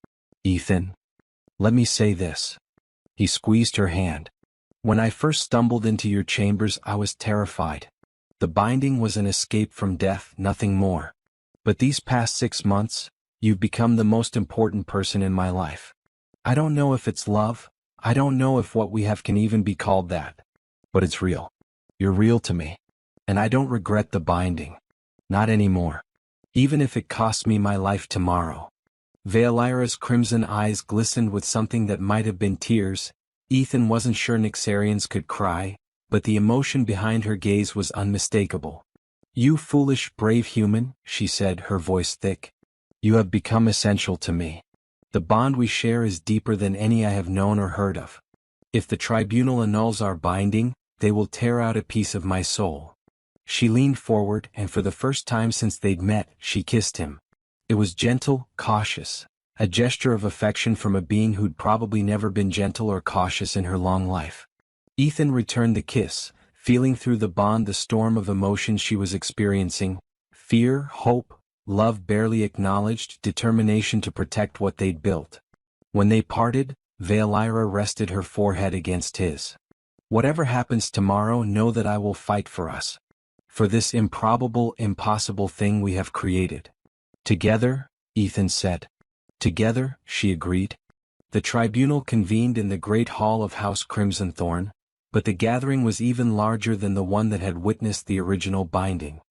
Ethan. Let me say this. He squeezed her hand. When I first stumbled into your chambers, I was terrified. The binding was an escape from death, nothing more. But these past 6 months, you've become the most important person in my life. I don't know if it's love, I don't know if what we have can even be called that. But it's real. You're real to me. And I don't regret the binding. Not anymore. Even if it costs me my life tomorrow. Veilira's crimson eyes glistened with something that might have been tears. Ethan wasn't sure Nyxarians could cry, but the emotion behind her gaze was unmistakable. "You foolish, brave human," she said, her voice thick. "You have become essential to me. The bond we share is deeper than any I have known or heard of. If the tribunal annuls our binding, they will tear out a piece of my soul." She leaned forward, and for the first time since they'd met, she kissed him. It was gentle, cautious, a gesture of affection from a being who'd probably never been gentle or cautious in her long life. Ethan returned the kiss, feeling through the bond the storm of emotions she was experiencing: fear, hope, love barely acknowledged, determination to protect what they'd built. When they parted, Veilira rested her forehead against his. "Whatever happens tomorrow, know that I will fight for us. For this improbable, impossible thing we have created." "Together," Ethan said. "Together," she agreed. The tribunal convened in the great hall of House Crimson Thorn, but the gathering was even larger than the one that had witnessed the original binding.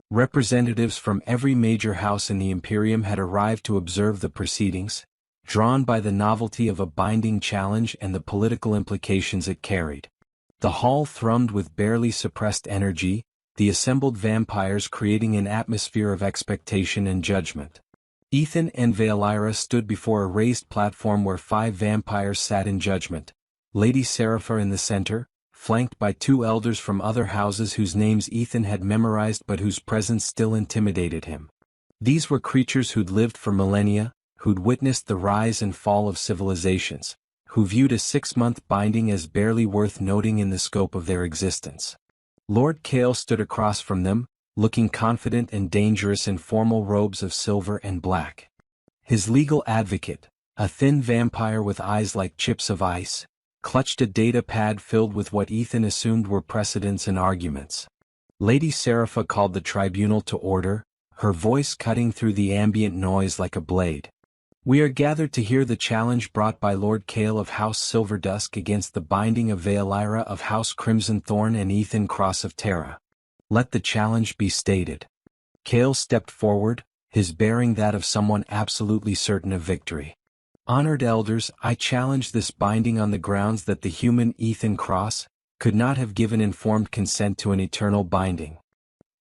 Representatives from every major house in the Imperium had arrived to observe the proceedings, drawn by the novelty of a binding challenge and the political implications it carried. The hall thrummed with barely suppressed energy, the assembled vampires creating an atmosphere of expectation and judgment. Ethan and Veilira stood before a raised platform where 5 vampires sat in judgment, Lady Serapha in the center, flanked by 2 elders from other houses whose names Ethan had memorized but whose presence still intimidated him. These were creatures who'd lived for millennia, who'd witnessed the rise and fall of civilizations, who viewed a 6-month binding as barely worth noting in the scope of their existence. Lord Kale stood across from them, looking confident and dangerous in formal robes of silver and black. His legal advocate, a thin vampire with eyes like chips of ice, clutched a data pad filled with what Ethan assumed were precedents and arguments. Lady Serapha called the tribunal to order, her voice cutting through the ambient noise like a blade. "We are gathered to hear the challenge brought by Lord Kale of House Silverdusk against the binding of Veilira of House Crimson Thorn and Ethan Cross of Terra. Let the challenge be stated." Kale stepped forward, his bearing that of someone absolutely certain of victory. "Honored elders, I challenge this binding on the grounds that the human Ethan Cross could not have given informed consent to an eternal binding.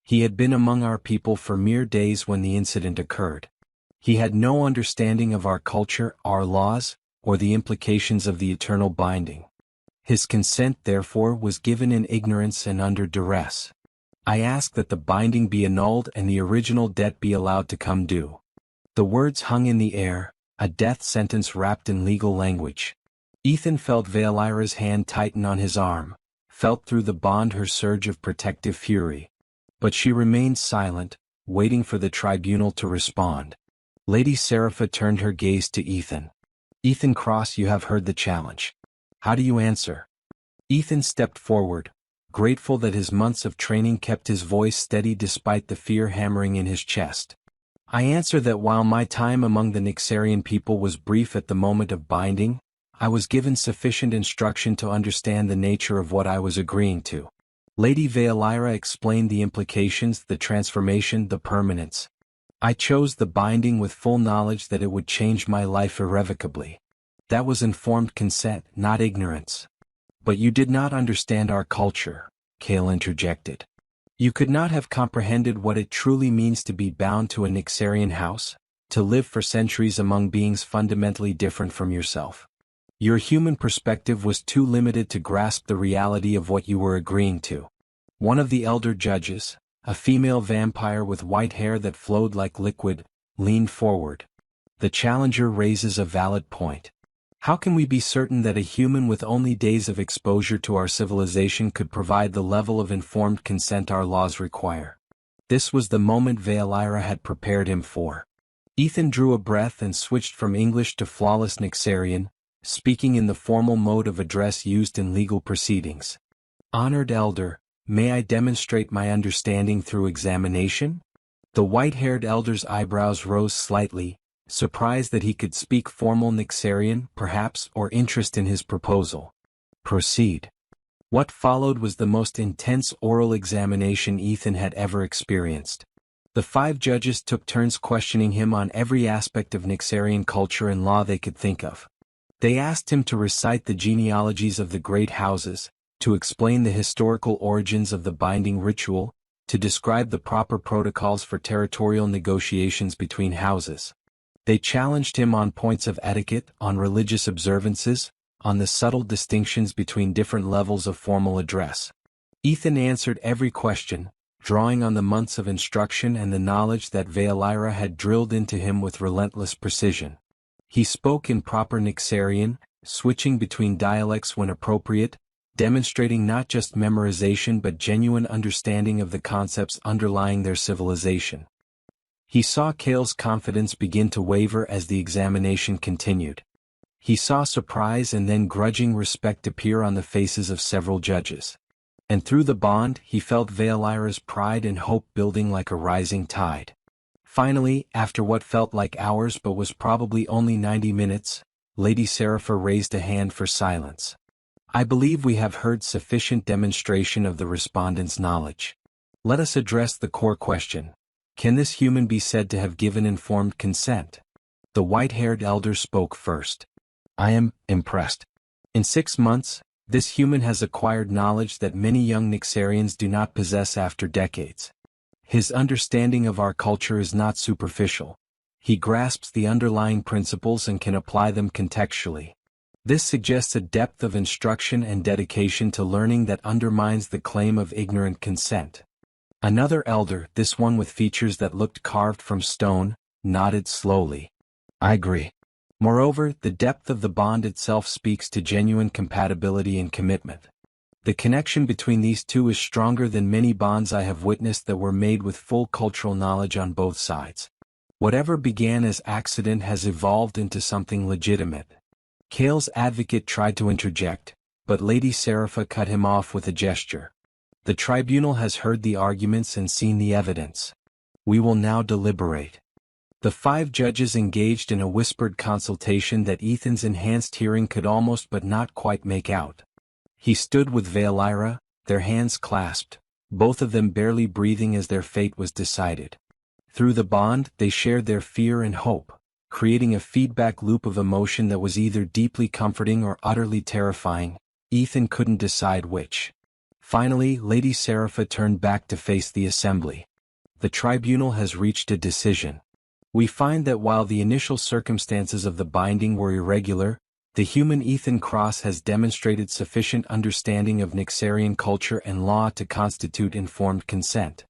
He had been among our people for mere days when the incident occurred. He had no understanding of our culture, our laws, or the implications of the eternal binding. His consent, therefore, was given in ignorance and under duress. I ask that the binding be annulled and the original debt be allowed to come due." The words hung in the air, a death sentence wrapped in legal language. Ethan felt Veilira's hand tighten on his arm, felt through the bond her surge of protective fury. But she remained silent, waiting for the tribunal to respond. Lady Serapha turned her gaze to Ethan. "Ethan Cross, you have heard the challenge. How do you answer?" Ethan stepped forward, grateful that his months of training kept his voice steady despite the fear hammering in his chest. "I answer that while my time among the Nyxarian people was brief at the moment of binding, I was given sufficient instruction to understand the nature of what I was agreeing to." Lady Veilira explained the implications, the transformation, the permanence. "I chose the binding with full knowledge that it would change my life irrevocably. That was informed consent, not ignorance." "But you did not understand our culture," Kale interjected. "You could not have comprehended what it truly means to be bound to a Nyxarian house, to live for centuries among beings fundamentally different from yourself. Your human perspective was too limited to grasp the reality of what you were agreeing to." One of the elder judges, a female vampire with white hair that flowed like liquid, leaned forward. "The challenger raises a valid point. How can we be certain that a human with only days of exposure to our civilization could provide the level of informed consent our laws require?" This was the moment Veilira had prepared him for. Ethan drew a breath and switched from English to flawless Nyxarian, speaking in the formal mode of address used in legal proceedings. "Honored elder, may I demonstrate my understanding through examination?" The white-haired elder's eyebrows rose slightly, surprised that he could speak formal Nyxarian, perhaps, or interest in his proposal. "Proceed." What followed was the most intense oral examination Ethan had ever experienced. The 5 judges took turns questioning him on every aspect of Nixarian culture and law they could think of. They asked him to recite the genealogies of the great houses, to explain the historical origins of the binding ritual, to describe the proper protocols for territorial negotiations between houses. They challenged him on points of etiquette, on religious observances, on the subtle distinctions between different levels of formal address. Ethan answered every question, drawing on the months of instruction and the knowledge that Vealira had drilled into him with relentless precision. He spoke in proper Nixarian, switching between dialects when appropriate, demonstrating not just memorization but genuine understanding of the concepts underlying their civilization. He saw Kale's confidence begin to waver as the examination continued. He saw surprise and then grudging respect appear on the faces of several judges. And through the bond he felt Vealira's pride and hope building like a rising tide. Finally, after what felt like hours but was probably only 90 minutes, Lady Serapha raised a hand for silence. I believe we have heard sufficient demonstration of the respondent's knowledge. Let us address the core question. Can this human be said to have given informed consent? The white-haired elder spoke first. I am impressed. In 6 months, this human has acquired knowledge that many young Nixarians do not possess after decades. His understanding of our culture is not superficial. He grasps the underlying principles and can apply them contextually. This suggests a depth of instruction and dedication to learning that undermines the claim of ignorant consent. Another elder, this one with features that looked carved from stone, nodded slowly. I agree. Moreover, the depth of the bond itself speaks to genuine compatibility and commitment. The connection between these two is stronger than many bonds I have witnessed that were made with full cultural knowledge on both sides. Whatever began as accident has evolved into something legitimate. Kale's advocate tried to interject, but Lady Serapha cut him off with a gesture. The tribunal has heard the arguments and seen the evidence. We will now deliberate. The 5 judges engaged in a whispered consultation that Ethan's enhanced hearing could almost but not quite make out. He stood with Vealira, their hands clasped, both of them barely breathing as their fate was decided. Through the bond, they shared their fear and hope, creating a feedback loop of emotion that was either deeply comforting or utterly terrifying. Ethan couldn't decide which. Finally, Lady Serapha turned back to face the assembly. The tribunal has reached a decision. We find that while the initial circumstances of the binding were irregular, the human Ethan Cross has demonstrated sufficient understanding of Nixarian culture and law to constitute informed consent.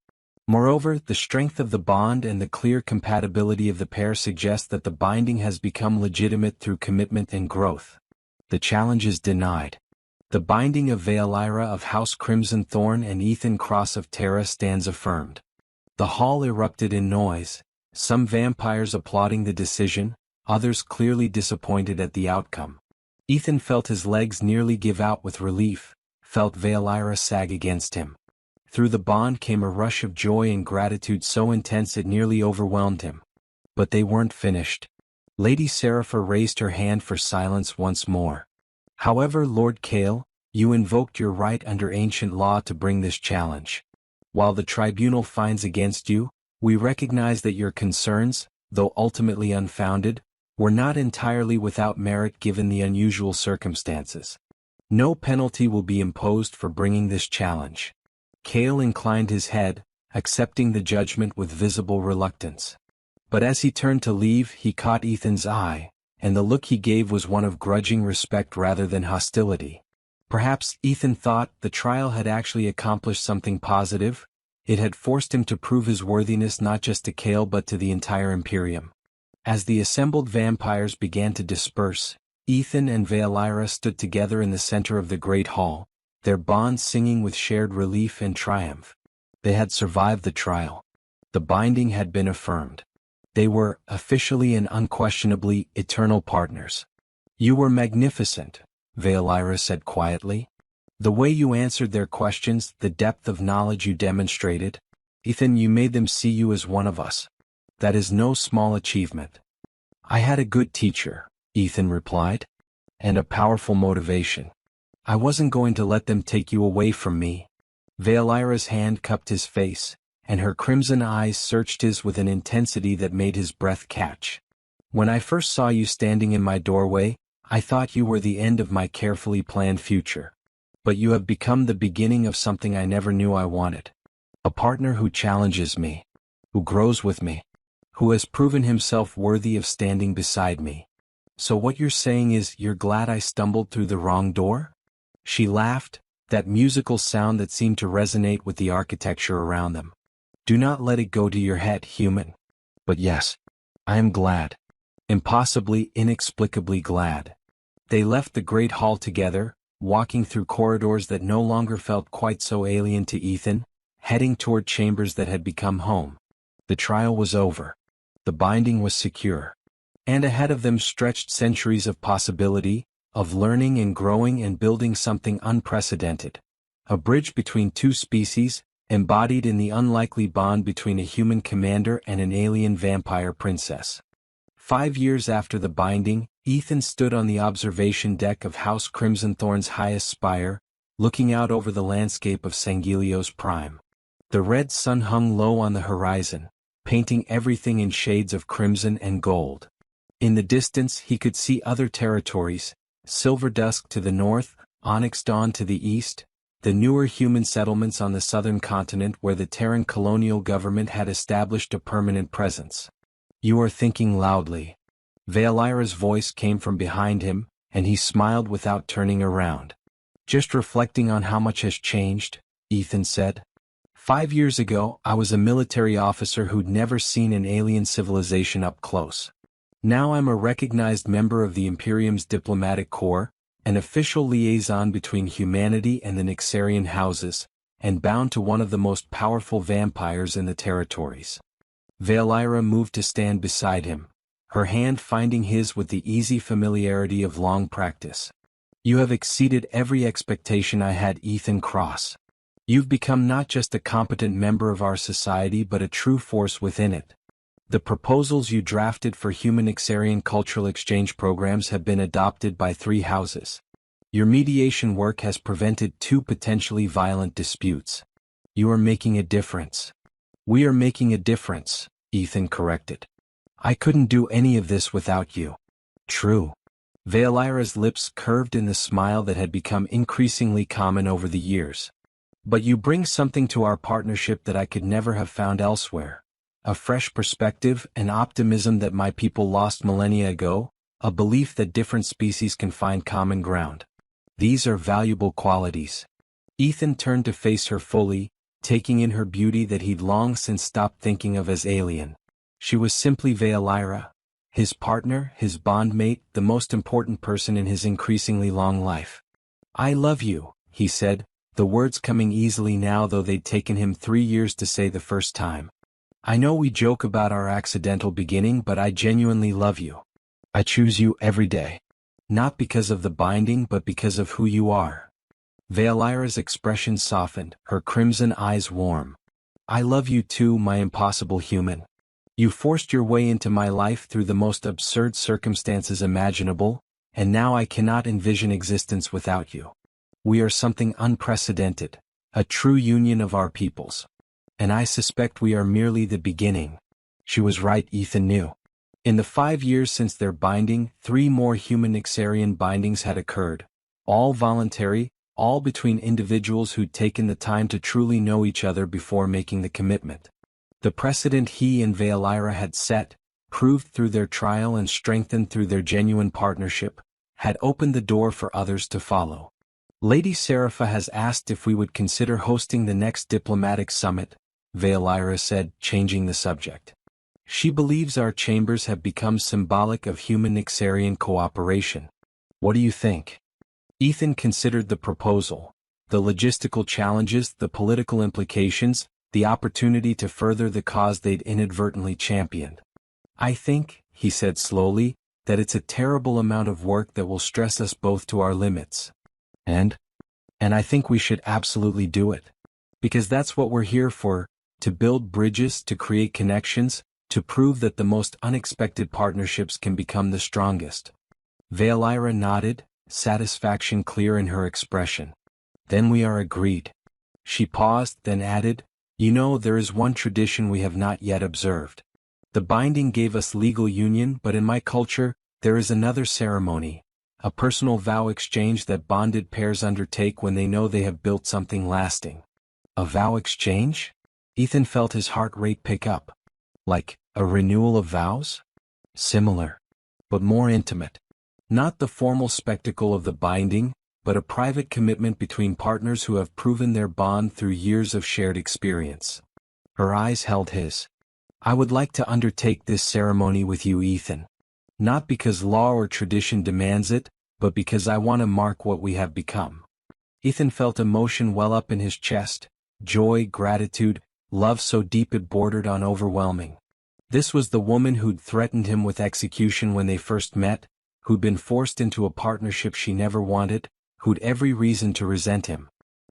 Moreover, the strength of the bond and the clear compatibility of the pair suggest that the binding has become legitimate through commitment and growth. The challenge is denied. The binding of Vealira of House Crimson Thorn and Ethan Cross of Terra stands affirmed. The hall erupted in noise, some vampires applauding the decision, others clearly disappointed at the outcome. Ethan felt his legs nearly give out with relief, felt Vealira sag against him. Through the bond came a rush of joy and gratitude so intense it nearly overwhelmed him. But they weren't finished. Lady Serapha raised her hand for silence once more. However, Lord Kale, you invoked your right under ancient law to bring this challenge. While the tribunal finds against you, we recognize that your concerns, though ultimately unfounded, were not entirely without merit given the unusual circumstances. No penalty will be imposed for bringing this challenge. Kale inclined his head, accepting the judgment with visible reluctance. But as he turned to leave, he caught Ethan's eye, and the look he gave was one of grudging respect rather than hostility. Perhaps, Ethan thought, the trial had actually accomplished something positive. It had forced him to prove his worthiness not just to Kale but to the entire Imperium. As the assembled vampires began to disperse, Ethan and Vealira stood together in the center of the great hall, their bonds singing with shared relief and triumph. They had survived the trial. The binding had been affirmed. They were, officially and unquestionably, eternal partners. You were magnificent, Vealira said quietly. The way you answered their questions, the depth of knowledge you demonstrated. Ethan, you made them see you as one of us. That is no small achievement. I had a good teacher, Ethan replied. And a powerful motivation. I wasn't going to let them take you away from me. Vealira's hand cupped his face, and her crimson eyes searched his with an intensity that made his breath catch. "When I first saw you standing in my doorway, I thought you were the end of my carefully planned future. But you have become the beginning of something I never knew I wanted. A partner who challenges me, who grows with me, who has proven himself worthy of standing beside me. So what you're saying is you're glad I stumbled through the wrong door?" She laughed, that musical sound that seemed to resonate with the architecture around them. "Do not let it go to your head, human. But yes, I am glad. Impossibly, inexplicably glad." They left the great hall together, walking through corridors that no longer felt quite so alien to Ethan, heading toward chambers that had become home. The trial was over. The binding was secure. And ahead of them stretched centuries of possibility, of learning and growing and building something unprecedented. A bridge between two species, embodied in the unlikely bond between a human commander and an alien vampire princess. 5 years after the binding, Ethan stood on the observation deck of House Crimsonthorn's highest spire, looking out over the landscape of Sangelios Prime. The red sun hung low on the horizon, painting everything in shades of crimson and gold. In the distance he could see other territories, Silver Dusk to the north, Onyx Dawn to the east, the newer human settlements on the southern continent where the Terran colonial government had established a permanent presence. "You are thinking loudly." Veilira's voice came from behind him, and he smiled without turning around. "Just reflecting on how much has changed," Ethan said. 5 years ago, I was a military officer who'd never seen an alien civilization up close. Now I'm a recognized member of the Imperium's diplomatic corps, an official liaison between humanity and the Nixarian houses, and bound to one of the most powerful vampires in the territories. Veilira moved to stand beside him, her hand finding his with the easy familiarity of long practice. "You have exceeded every expectation I had, Ethan Cross. You've become not just a competent member of our society but a true force within it. The proposals you drafted for human Nixarian cultural exchange programs have been adopted by 3 houses. Your mediation work has prevented 2 potentially violent disputes. You are making a difference." "We are making a difference," Ethan corrected. "I couldn't do any of this without you." "True." Veilira's lips curved in the smile that had become increasingly common over the years. "But you bring something to our partnership that I could never have found elsewhere. A fresh perspective, an optimism that my people lost millennia ago, a belief that different species can find common ground. These are valuable qualities." Ethan turned to face her fully, taking in her beauty that he'd long since stopped thinking of as alien. She was simply Veilira, his partner, his bondmate, the most important person in his increasingly long life. "I love you," he said, the words coming easily now though they'd taken him 3 years to say the first time. "I know we joke about our accidental beginning, but I genuinely love you. I choose you every day. Not because of the binding but because of who you are." Veilira's expression softened, her crimson eyes warm. "I love you too, my impossible human. You forced your way into my life through the most absurd circumstances imaginable, and now I cannot envision existence without you. We are something unprecedented, a true union of our peoples. And I suspect we are merely the beginning." She was right, Ethan knew. In the 5 years since their binding, 3 more human Nixarian bindings had occurred, all voluntary, all between individuals who'd taken the time to truly know each other before making the commitment. The precedent he and Veilira had set, proved through their trial and strengthened through their genuine partnership, had opened the door for others to follow. "Lady Serapha has asked if we would consider hosting the next diplomatic summit," Veilira said, changing the subject. "She believes our chambers have become symbolic of human Nixarian cooperation. What do you think?" Ethan considered the proposal, the logistical challenges, the political implications, the opportunity to further the cause they'd inadvertently championed. "I think," he said slowly, "that it's a terrible amount of work that will stress us both to our limits. And I think we should absolutely do it. Because that's what we're here for, to build bridges, to create connections, to prove that the most unexpected partnerships can become the strongest." Veilira nodded, satisfaction clear in her expression. "Then we are agreed." She paused, then added, You know, there is one tradition we have not yet observed. The binding gave us legal union, but in my culture, there is another ceremony, a personal vow exchange that bonded pairs undertake when they know they have built something lasting. A vow exchange? Ethan felt his heart rate pick up. Like, a renewal of vows? Similar. But more intimate. Not the formal spectacle of the binding, but a private commitment between partners who have proven their bond through years of shared experience. Her eyes held his. I would like to undertake this ceremony with you, Ethan. Not because law or tradition demands it, but because I want to mark what we have become. Ethan felt emotion well up in his chest, joy, gratitude, love so deep it bordered on overwhelming. This was the woman who'd threatened him with execution when they first met, who'd been forced into a partnership she never wanted, who'd every reason to resent him.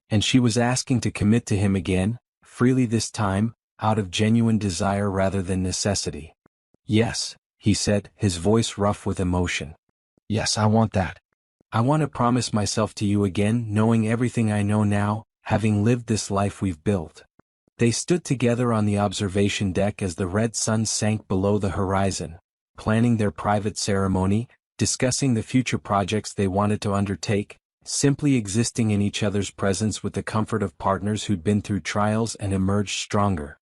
And she was asking to commit to him again, freely this time, out of genuine desire rather than necessity. Yes, he said, his voice rough with emotion. Yes, I want that. I want to promise myself to you again, knowing everything I know now, having lived this life we've built. They stood together on the observation deck as the red sun sank below the horizon, planning their private ceremony, discussing the future projects they wanted to undertake, simply existing in each other's presence with the comfort of partners who'd been through trials and emerged stronger.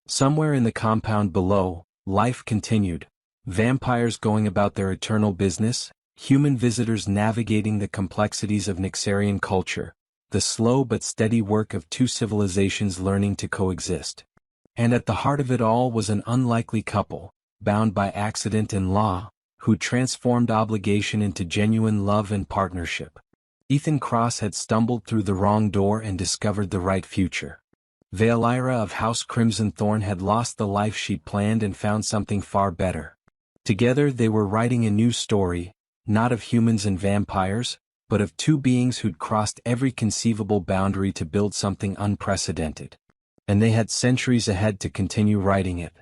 Somewhere in the compound below, life continued. Vampires going about their eternal business, human visitors navigating the complexities of Nyxarian culture, the slow but steady work of two civilizations learning to coexist. And at the heart of it all was an unlikely couple, bound by accident and law, who transformed obligation into genuine love and partnership. Ethan Cross had stumbled through the wrong door and discovered the right future. Valira of House Crimson Thorn had lost the life she'd planned and found something far better. Together they were writing a new story, not of humans and vampires, but of two beings who'd crossed every conceivable boundary to build something unprecedented. And they had centuries ahead to continue writing it.